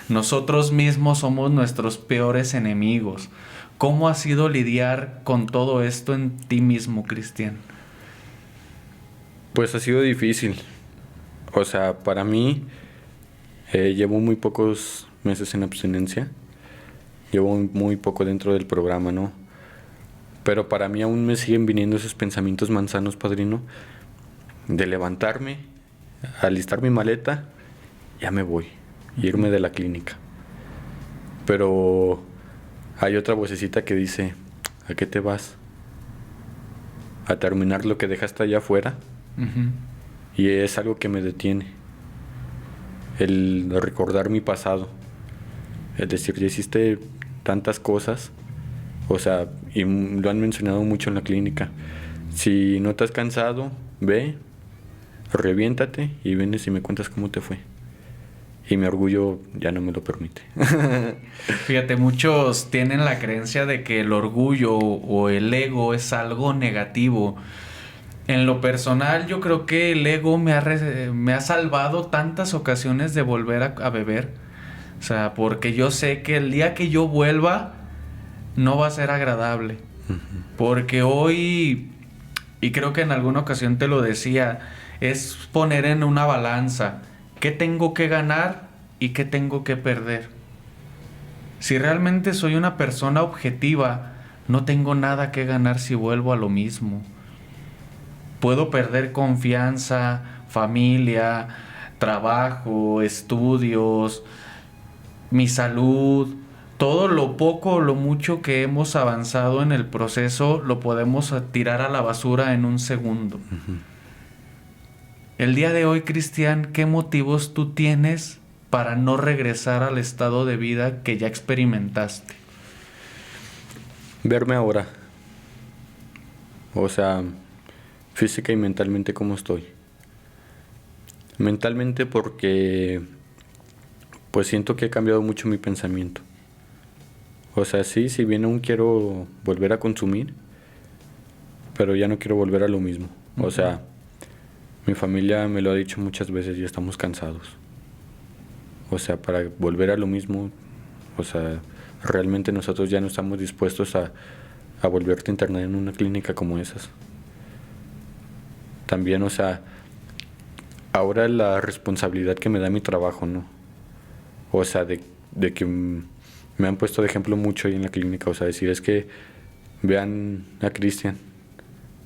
Nosotros mismos somos nuestros peores enemigos. ¿Cómo ha sido lidiar con todo esto en ti mismo, Cristian? Pues ha sido difícil. O sea, para mí llevo muy pocos meses en abstinencia, llevo muy poco dentro del programa, ¿no? Pero para mí aún me siguen viniendo esos pensamientos manzanos, padrino, de levantarme, alistar mi maleta, ya me voy, irme de la clínica. Pero hay otra vocecita que dice, ¿a qué te vas? ¿A terminar lo que dejaste allá afuera? Y es algo que me detiene, el recordar mi pasado. Es decir, ya hiciste tantas cosas, o sea, y lo han mencionado mucho en la clínica. Si no te has cansado, ve, reviéntate y vienes y me cuentas cómo te fue. Y mi orgullo ya no me lo permite. Fíjate, muchos tienen la creencia de que el orgullo o el ego es algo negativo. En lo personal, yo creo que el ego me ha salvado tantas ocasiones de volver a beber. O sea, porque yo sé que el día que yo vuelva no va a ser agradable. Porque hoy y creo que en alguna ocasión te lo decía, es poner en una balanza qué tengo que ganar y qué tengo que perder. Si realmente soy una persona objetiva, no tengo nada que ganar si vuelvo a lo mismo. Puedo perder confianza, familia, trabajo, estudios, mi salud, todo lo poco o lo mucho que hemos avanzado en el proceso lo podemos tirar a la basura en un segundo. Ujú. El día de hoy, Cristian, ¿qué motivos tú tienes para no regresar al estado de vida que ya experimentaste? Verme ahora, o sea, física y mentalmente cómo estoy. Mentalmente porque pues siento que he cambiado mucho mi pensamiento. O sea, sí, si bien aún quiero volver a consumir, pero ya no quiero volver a lo mismo. O sea, mi familia me lo ha dicho muchas veces y estamos cansados. O sea, para volver a lo mismo, o sea, realmente nosotros ya no estamos dispuestos a volverte a internar en una clínica como esas. También, o sea, ahora la responsabilidad que me da mi trabajo, ¿no? O sea, de que me han puesto de ejemplo mucho ahí en la clínica. O sea, decir es que vean a Cristian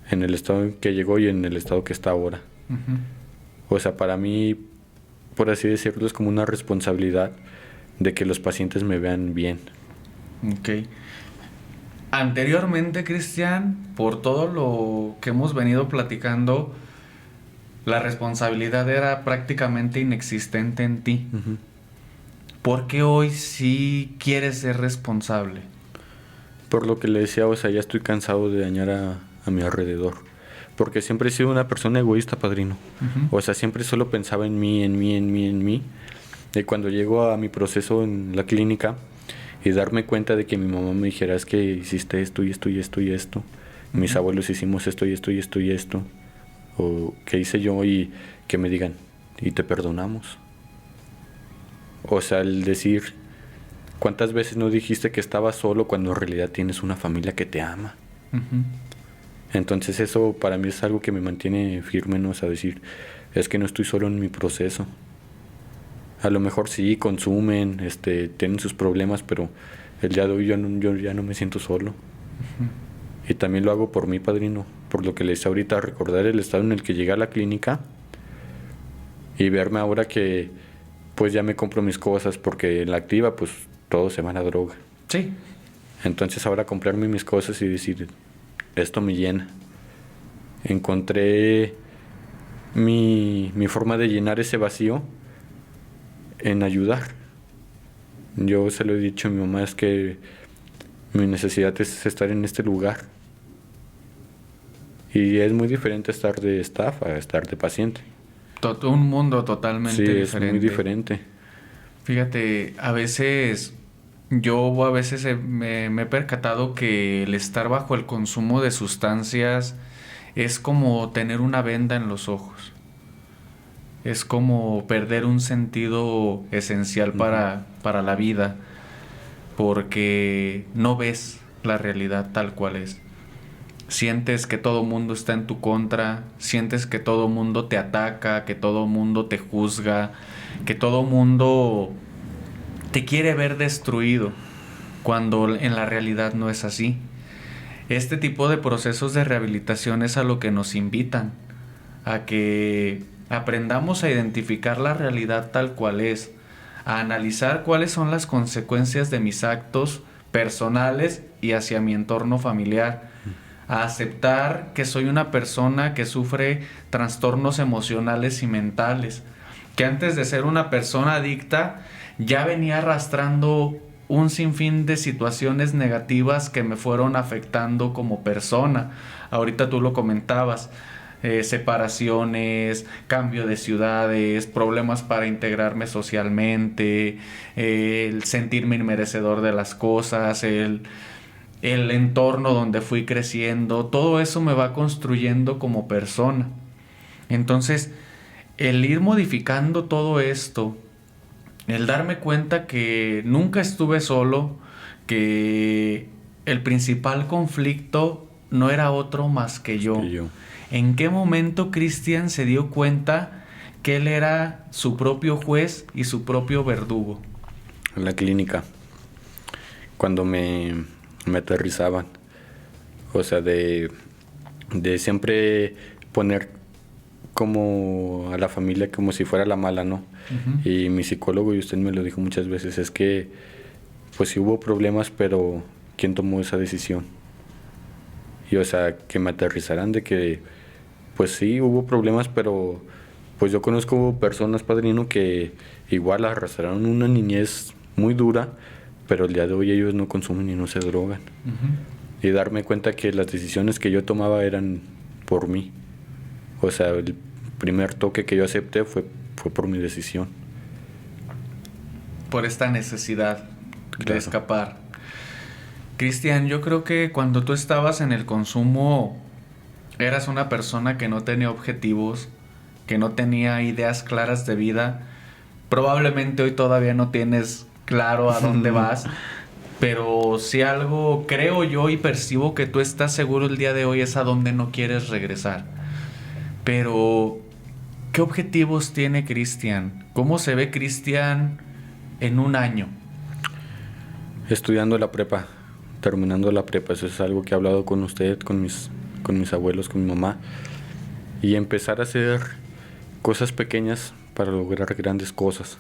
en el estado en que llegó y en el estado que está ahora. O sea, para mí, por así decirlo, es como una responsabilidad de que los pacientes me vean bien. Ok. Anteriormente, Cristian, por todo lo que hemos venido platicando, la responsabilidad era prácticamente inexistente en ti. Ujú. ¿Por qué hoy sí quieres ser responsable? Por lo que le decía, o sea, ya estoy cansado de dañar a mi alrededor. Porque siempre he sido una persona egoísta, padrino. O sea, siempre solo pensaba en mí, en mí, en mí, en mí. Y cuando llego a mi proceso en la clínica y darme cuenta de que mi mamá me dijera es que hiciste esto y esto y esto y esto. Mis abuelos hicimos esto y esto y esto y esto. O qué hice yo y que me digan, y te perdonamos. O sea, el decir, ¿cuántas veces no dijiste que estabas solo cuando en realidad tienes una familia que te ama? Entonces eso para mí es algo que me mantiene firme, ¿no? O sea, decir, es que no estoy solo en mi proceso. A lo mejor sí, consumen, tienen sus problemas, pero el día de hoy yo ya no me siento solo. Y también lo hago por mí, padrino, por lo que les ahorita recordar el estado en el que llegué a la clínica y verme ahora que pues ya me compro mis cosas, porque en la activa pues todos se van a droga. Sí. Entonces ahora comprarme mis cosas y decir, esto me llena. Encontré mi forma de llenar ese vacío en ayudar. Yo se lo he dicho a mi mamá, es que mi necesidad es estar en este lugar. Y es muy diferente estar de staff a estar de paciente. Un mundo totalmente Sí, diferente. es muy diferente. Fíjate, a veces me he percatado que el estar bajo el consumo de sustancias es como tener una venda en los ojos. Es como perder un sentido esencial para la vida, porque no ves la realidad tal cual es. Sientes que todo mundo está en tu contra, sientes que todo mundo te ataca, que todo mundo te juzga, que todo mundo te quiere ver destruido, cuando en la realidad no es así. Este tipo de procesos de rehabilitación es a lo que nos invitan, a que aprendamos a identificar la realidad tal cual es, a analizar cuáles son las consecuencias de mis actos personales y hacia mi entorno familiar, a aceptar que soy una persona que sufre trastornos emocionales y mentales, que antes de ser una persona adicta ya venía arrastrando un sinfín de situaciones negativas que me fueron afectando como persona. Ahorita tú lo comentabas, separaciones, cambio de ciudades, problemas para integrarme socialmente, el sentirme inmerecedor de las cosas, el entorno donde fui creciendo, todo eso me va construyendo como persona. Entonces, el ir modificando todo esto, el darme cuenta que nunca estuve solo, que el principal conflicto no era otro más que yo. Que yo. ¿En qué momento Cristian se dio cuenta que él era su propio juez y su propio verdugo? En la clínica, cuando me aterrizaban, o sea, de siempre poner como a la familia como si fuera la mala, ¿no? Uh-huh. Y mi psicólogo, y usted me lo dijo muchas veces, es que pues sí hubo problemas, pero ¿quién tomó esa decisión? Y o sea, que me aterrizaran de que pues sí hubo problemas, pero pues yo conozco personas, padrino, que igual arrastraron una niñez muy dura, pero el día de hoy ellos no consumen y no se drogan. Uh-huh. Y darme cuenta que las decisiones que yo tomaba eran por mí. O sea, el primer toque que yo acepté fue por mi decisión. Por esta necesidad Claro. de escapar. Cristian, yo creo que cuando tú estabas en el consumo eras una persona que no tenía objetivos, que no tenía ideas claras de vida. Probablemente hoy todavía no tienes claro a dónde vas, pero si algo creo yo y percibo que tú estás seguro el día de hoy es a dónde no quieres regresar. Pero, ¿qué objetivos tiene Cristian? ¿Cómo se ve Cristian en un año? Estudiando la prepa, terminando la prepa, eso es algo que he hablado con usted, con mis abuelos, con mi mamá. Y empezar a hacer cosas pequeñas para lograr grandes cosas.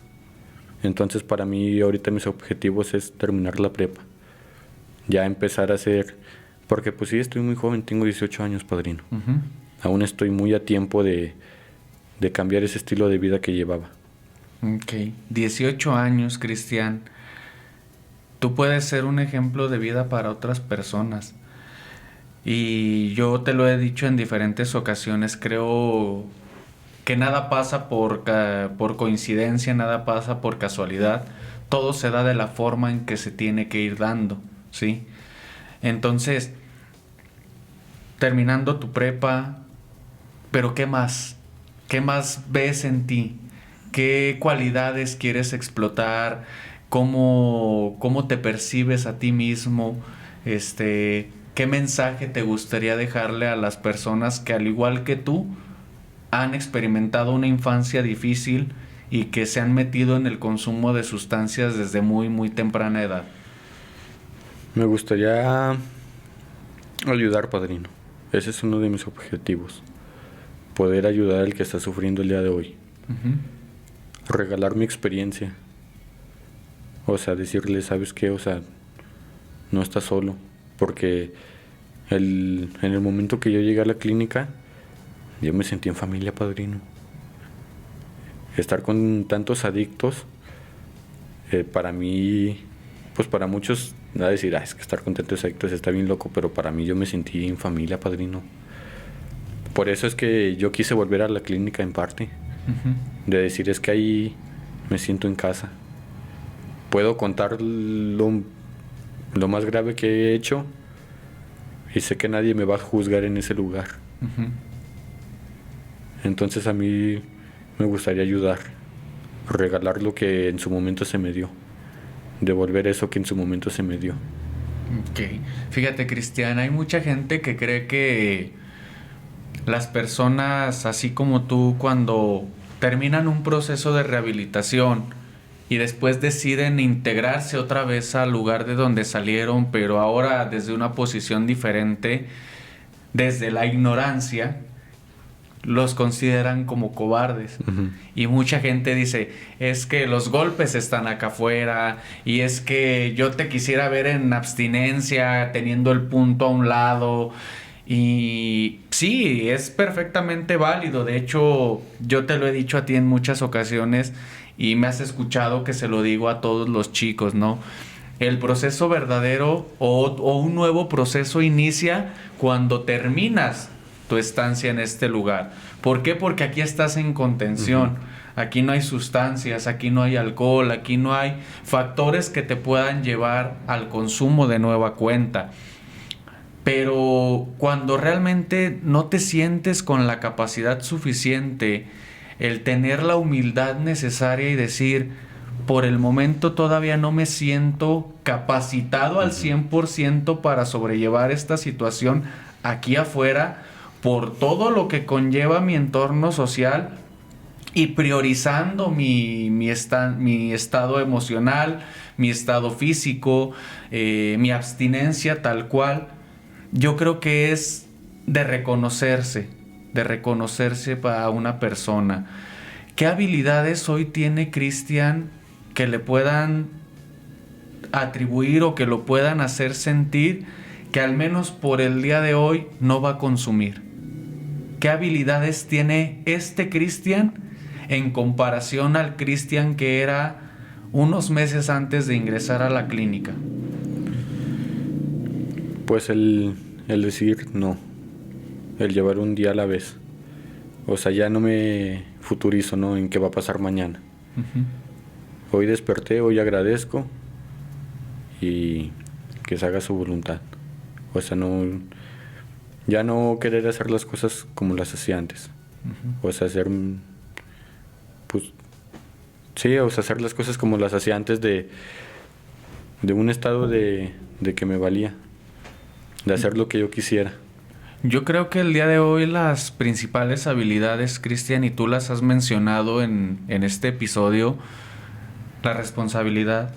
Entonces para mí ahorita mis objetivos es terminar la prepa. Ya empezar a hacer, porque pues sí estoy muy joven, tengo 18 años, padrino. Uh-huh. Aún estoy muy a tiempo de cambiar ese estilo de vida que llevaba. Ok, 18 años, Cristian. Tú puedes ser un ejemplo de vida para otras personas. Y yo te lo he dicho en diferentes ocasiones, creo que nada pasa por coincidencia, nada pasa por casualidad. Todo se da de la forma en que se tiene que ir dando, ¿sí? Entonces, terminando tu prepa, pero ¿qué más? ¿Qué más ves en ti? ¿Qué cualidades quieres explotar? ¿Cómo te percibes a ti mismo? ¿Qué mensaje te gustaría dejarle a las personas que al igual que tú han experimentado una infancia difícil y que se han metido en el consumo de sustancias desde muy, muy temprana edad? Me gustaría ayudar, padrino. Ese es uno de mis objetivos. Poder ayudar al que está sufriendo el día de hoy. Uh-huh. Regalar mi experiencia. O sea, decirle, ¿sabes qué? O sea, no estás solo. Porque en el momento que yo llegué a la clínica, yo me sentí en familia, padrino. Estar con tantos adictos, para mí, pues para muchos, nada decir, es que estar con tantos adictos está bien loco, pero para mí yo me sentí en familia, padrino. Por eso es que yo quise volver a la clínica en parte. Uh-huh. De decir, es que ahí me siento en casa. Puedo contar lo más grave que he hecho y sé que nadie me va a juzgar en ese lugar. Uh-huh. Entonces a mí me gustaría ayudar, regalar lo que en su momento se me dio, devolver eso que en su momento se me dio. Ok. Fíjate, Cristian, hay mucha gente que cree que las personas, así como tú, cuando terminan un proceso de rehabilitación y después deciden integrarse otra vez al lugar de donde salieron, pero ahora desde una posición diferente, desde la ignorancia, los consideran como cobardes. Uh-huh. Y mucha gente dice, es que los golpes están acá afuera, y es que yo te quisiera ver en abstinencia, teniendo el punto a un lado. Y sí, es perfectamente válido. De hecho, yo te lo he dicho a ti en muchas ocasiones y me has escuchado que se lo digo a todos los chicos, ¿no? El proceso verdadero o un nuevo proceso inicia cuando terminas tu estancia en este lugar. ¿Por qué? Porque aquí estás en contención. Uh-huh. Aquí no hay sustancias, aquí no hay alcohol, aquí no hay factores que te puedan llevar al consumo de nueva cuenta. Pero cuando realmente no te sientes con la capacidad suficiente, el tener la humildad necesaria y decir, por el momento todavía no me siento capacitado al 100% para sobrellevar esta situación aquí afuera por todo lo que conlleva mi entorno social y priorizando mi estado emocional, mi estado físico, mi abstinencia tal cual. Yo creo que es de reconocerse para una persona. ¿Qué habilidades hoy tiene Cristian que le puedan atribuir o que lo puedan hacer sentir que al menos por el día de hoy no va a consumir? ¿Qué habilidades tiene este Cristian en comparación al Cristian que era unos meses antes de ingresar a la clínica? Pues el decir no, el llevar un día a la vez. O sea, ya no me futurizo, ¿no?, en qué va a pasar mañana. Hoy desperté, hoy agradezco y que se haga su voluntad. O sea, ya no querer hacer las cosas como las hacía antes. O sea, pues, sí, o sea, hacer las cosas como las hacía antes de un estado de que me valía, de hacer lo que yo quisiera. Yo creo que el día de hoy las principales habilidades, Cristian, y tú las has mencionado en este episodio: la responsabilidad,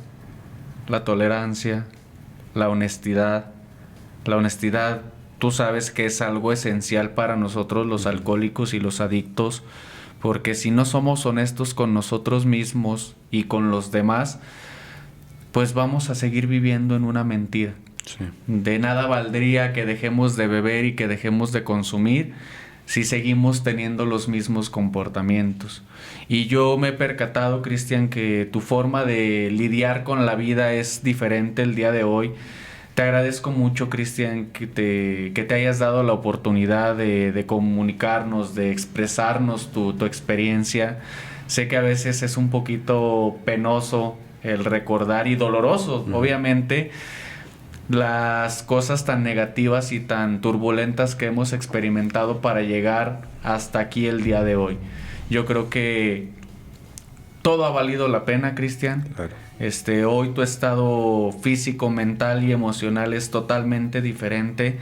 la tolerancia, la honestidad. La honestidad, tú sabes que es algo esencial para nosotros los alcohólicos y los adictos, porque si no somos honestos con nosotros mismos y con los demás, pues vamos a seguir viviendo en una mentira. Sí. De nada valdría que dejemos de beber y que dejemos de consumir si seguimos teniendo los mismos comportamientos. Y yo me he percatado, Cristian, que tu forma de lidiar con la vida es diferente el día de hoy. Te agradezco mucho, Cristian, que te hayas dado la oportunidad de comunicarnos, de expresarnos tu experiencia. Sé que a veces es un poquito penoso el recordar y doloroso, obviamente, las cosas tan negativas y tan turbulentas que hemos experimentado para llegar hasta aquí el día de hoy. Yo creo que todo ha valido la pena, Cristian. Claro. Hoy tu estado físico, mental y emocional es totalmente diferente.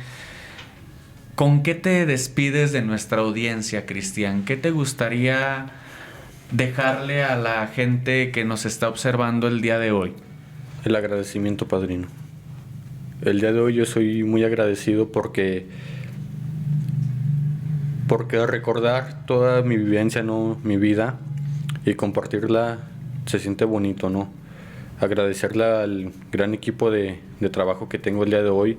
¿Con qué te despides de nuestra audiencia, Cristian? ¿Qué te gustaría dejarle a la gente que nos está observando el día de hoy? El agradecimiento, padrino. El día de hoy yo soy muy agradecido porque recordar toda mi vivencia, ¿no?, mi vida, y compartirla se siente bonito, ¿no? Agradecerle al gran equipo de trabajo que tengo el día de hoy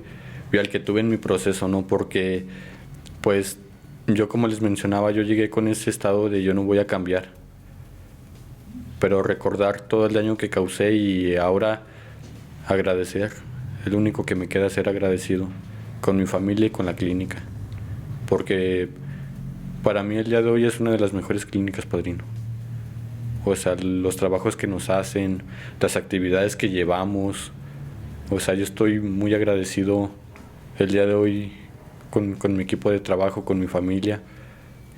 y al que tuve en mi proceso, ¿no? Porque, pues, yo, como les mencionaba, yo llegué con ese estado de yo no voy a cambiar. Pero recordar todo el daño que causé y ahora agradecer. El único que me queda es ser agradecido con mi familia y con la clínica. Porque para mí el día de hoy es una de las mejores clínicas, padrino. O sea, los trabajos que nos hacen, las actividades que llevamos. O sea, yo estoy muy agradecido el día de hoy con mi equipo de trabajo, con mi familia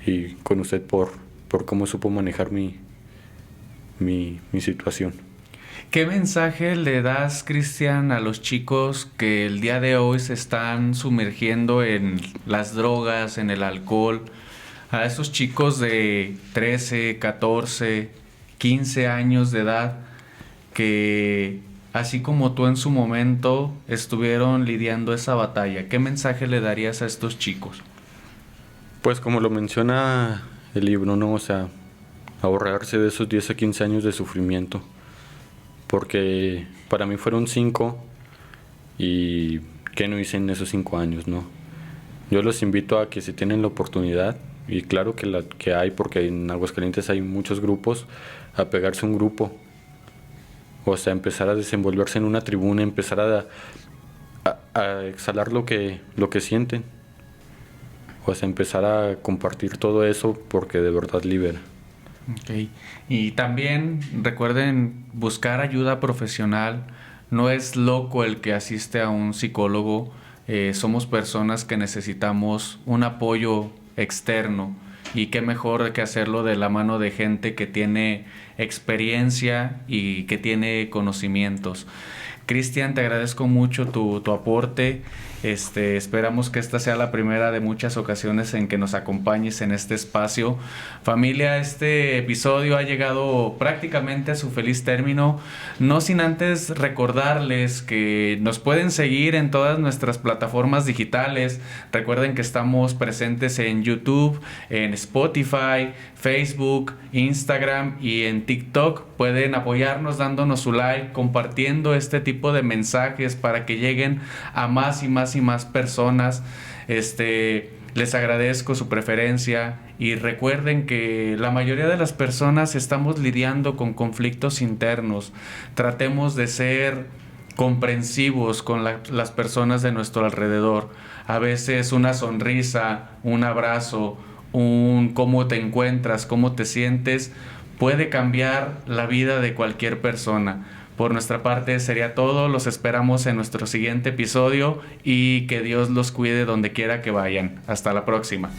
y con usted por cómo supo manejar mi situación. ¿Qué mensaje le das, Cristian, a los chicos que el día de hoy se están sumergiendo en las drogas, en el alcohol? A esos chicos de 13, 14, 15 años de edad que, así como tú en su momento, estuvieron lidiando esa batalla. ¿Qué mensaje le darías a estos chicos? Pues como lo menciona el libro, ¿no? O sea, ahorrarse de esos 10 a 15 años de sufrimiento. Porque para mí fueron 5 y ¿qué no hice en esos 5 años, no? Yo los invito a que, si tienen la oportunidad, y claro que hay, porque en Aguascalientes hay muchos grupos, a pegarse un grupo. O sea, empezar a desenvolverse en una tribuna, empezar a exhalar lo que sienten. O sea, empezar a compartir todo eso, porque de verdad libera. Okay. Y también recuerden buscar ayuda profesional. No es loco el que asiste a un psicólogo. Somos personas que necesitamos un apoyo externo. y qué mejor que hacerlo de la mano de gente que tiene experiencia y que tiene conocimientos. Cristian, te agradezco mucho tu aporte. Esperamos que esta sea la primera de muchas ocasiones en que nos acompañes en este espacio. Familia, este episodio ha llegado prácticamente a su feliz término, no sin antes recordarles que nos pueden seguir en todas nuestras plataformas digitales. Recuerden que estamos presentes en YouTube, en Spotify, Facebook, Instagram y en TikTok. Pueden apoyarnos dándonos su like, compartiendo este tipo de mensajes para que lleguen a más y más personas. Les agradezco su preferencia y recuerden que la mayoría de las personas estamos lidiando con conflictos internos. Tratemos de ser comprensivos con las personas de nuestro alrededor. A veces una sonrisa, un abrazo, un cómo te encuentras, cómo te sientes, puede cambiar la vida de cualquier persona. Por nuestra parte sería todo. Los esperamos en nuestro siguiente episodio y que Dios los cuide donde quiera que vayan. Hasta la próxima.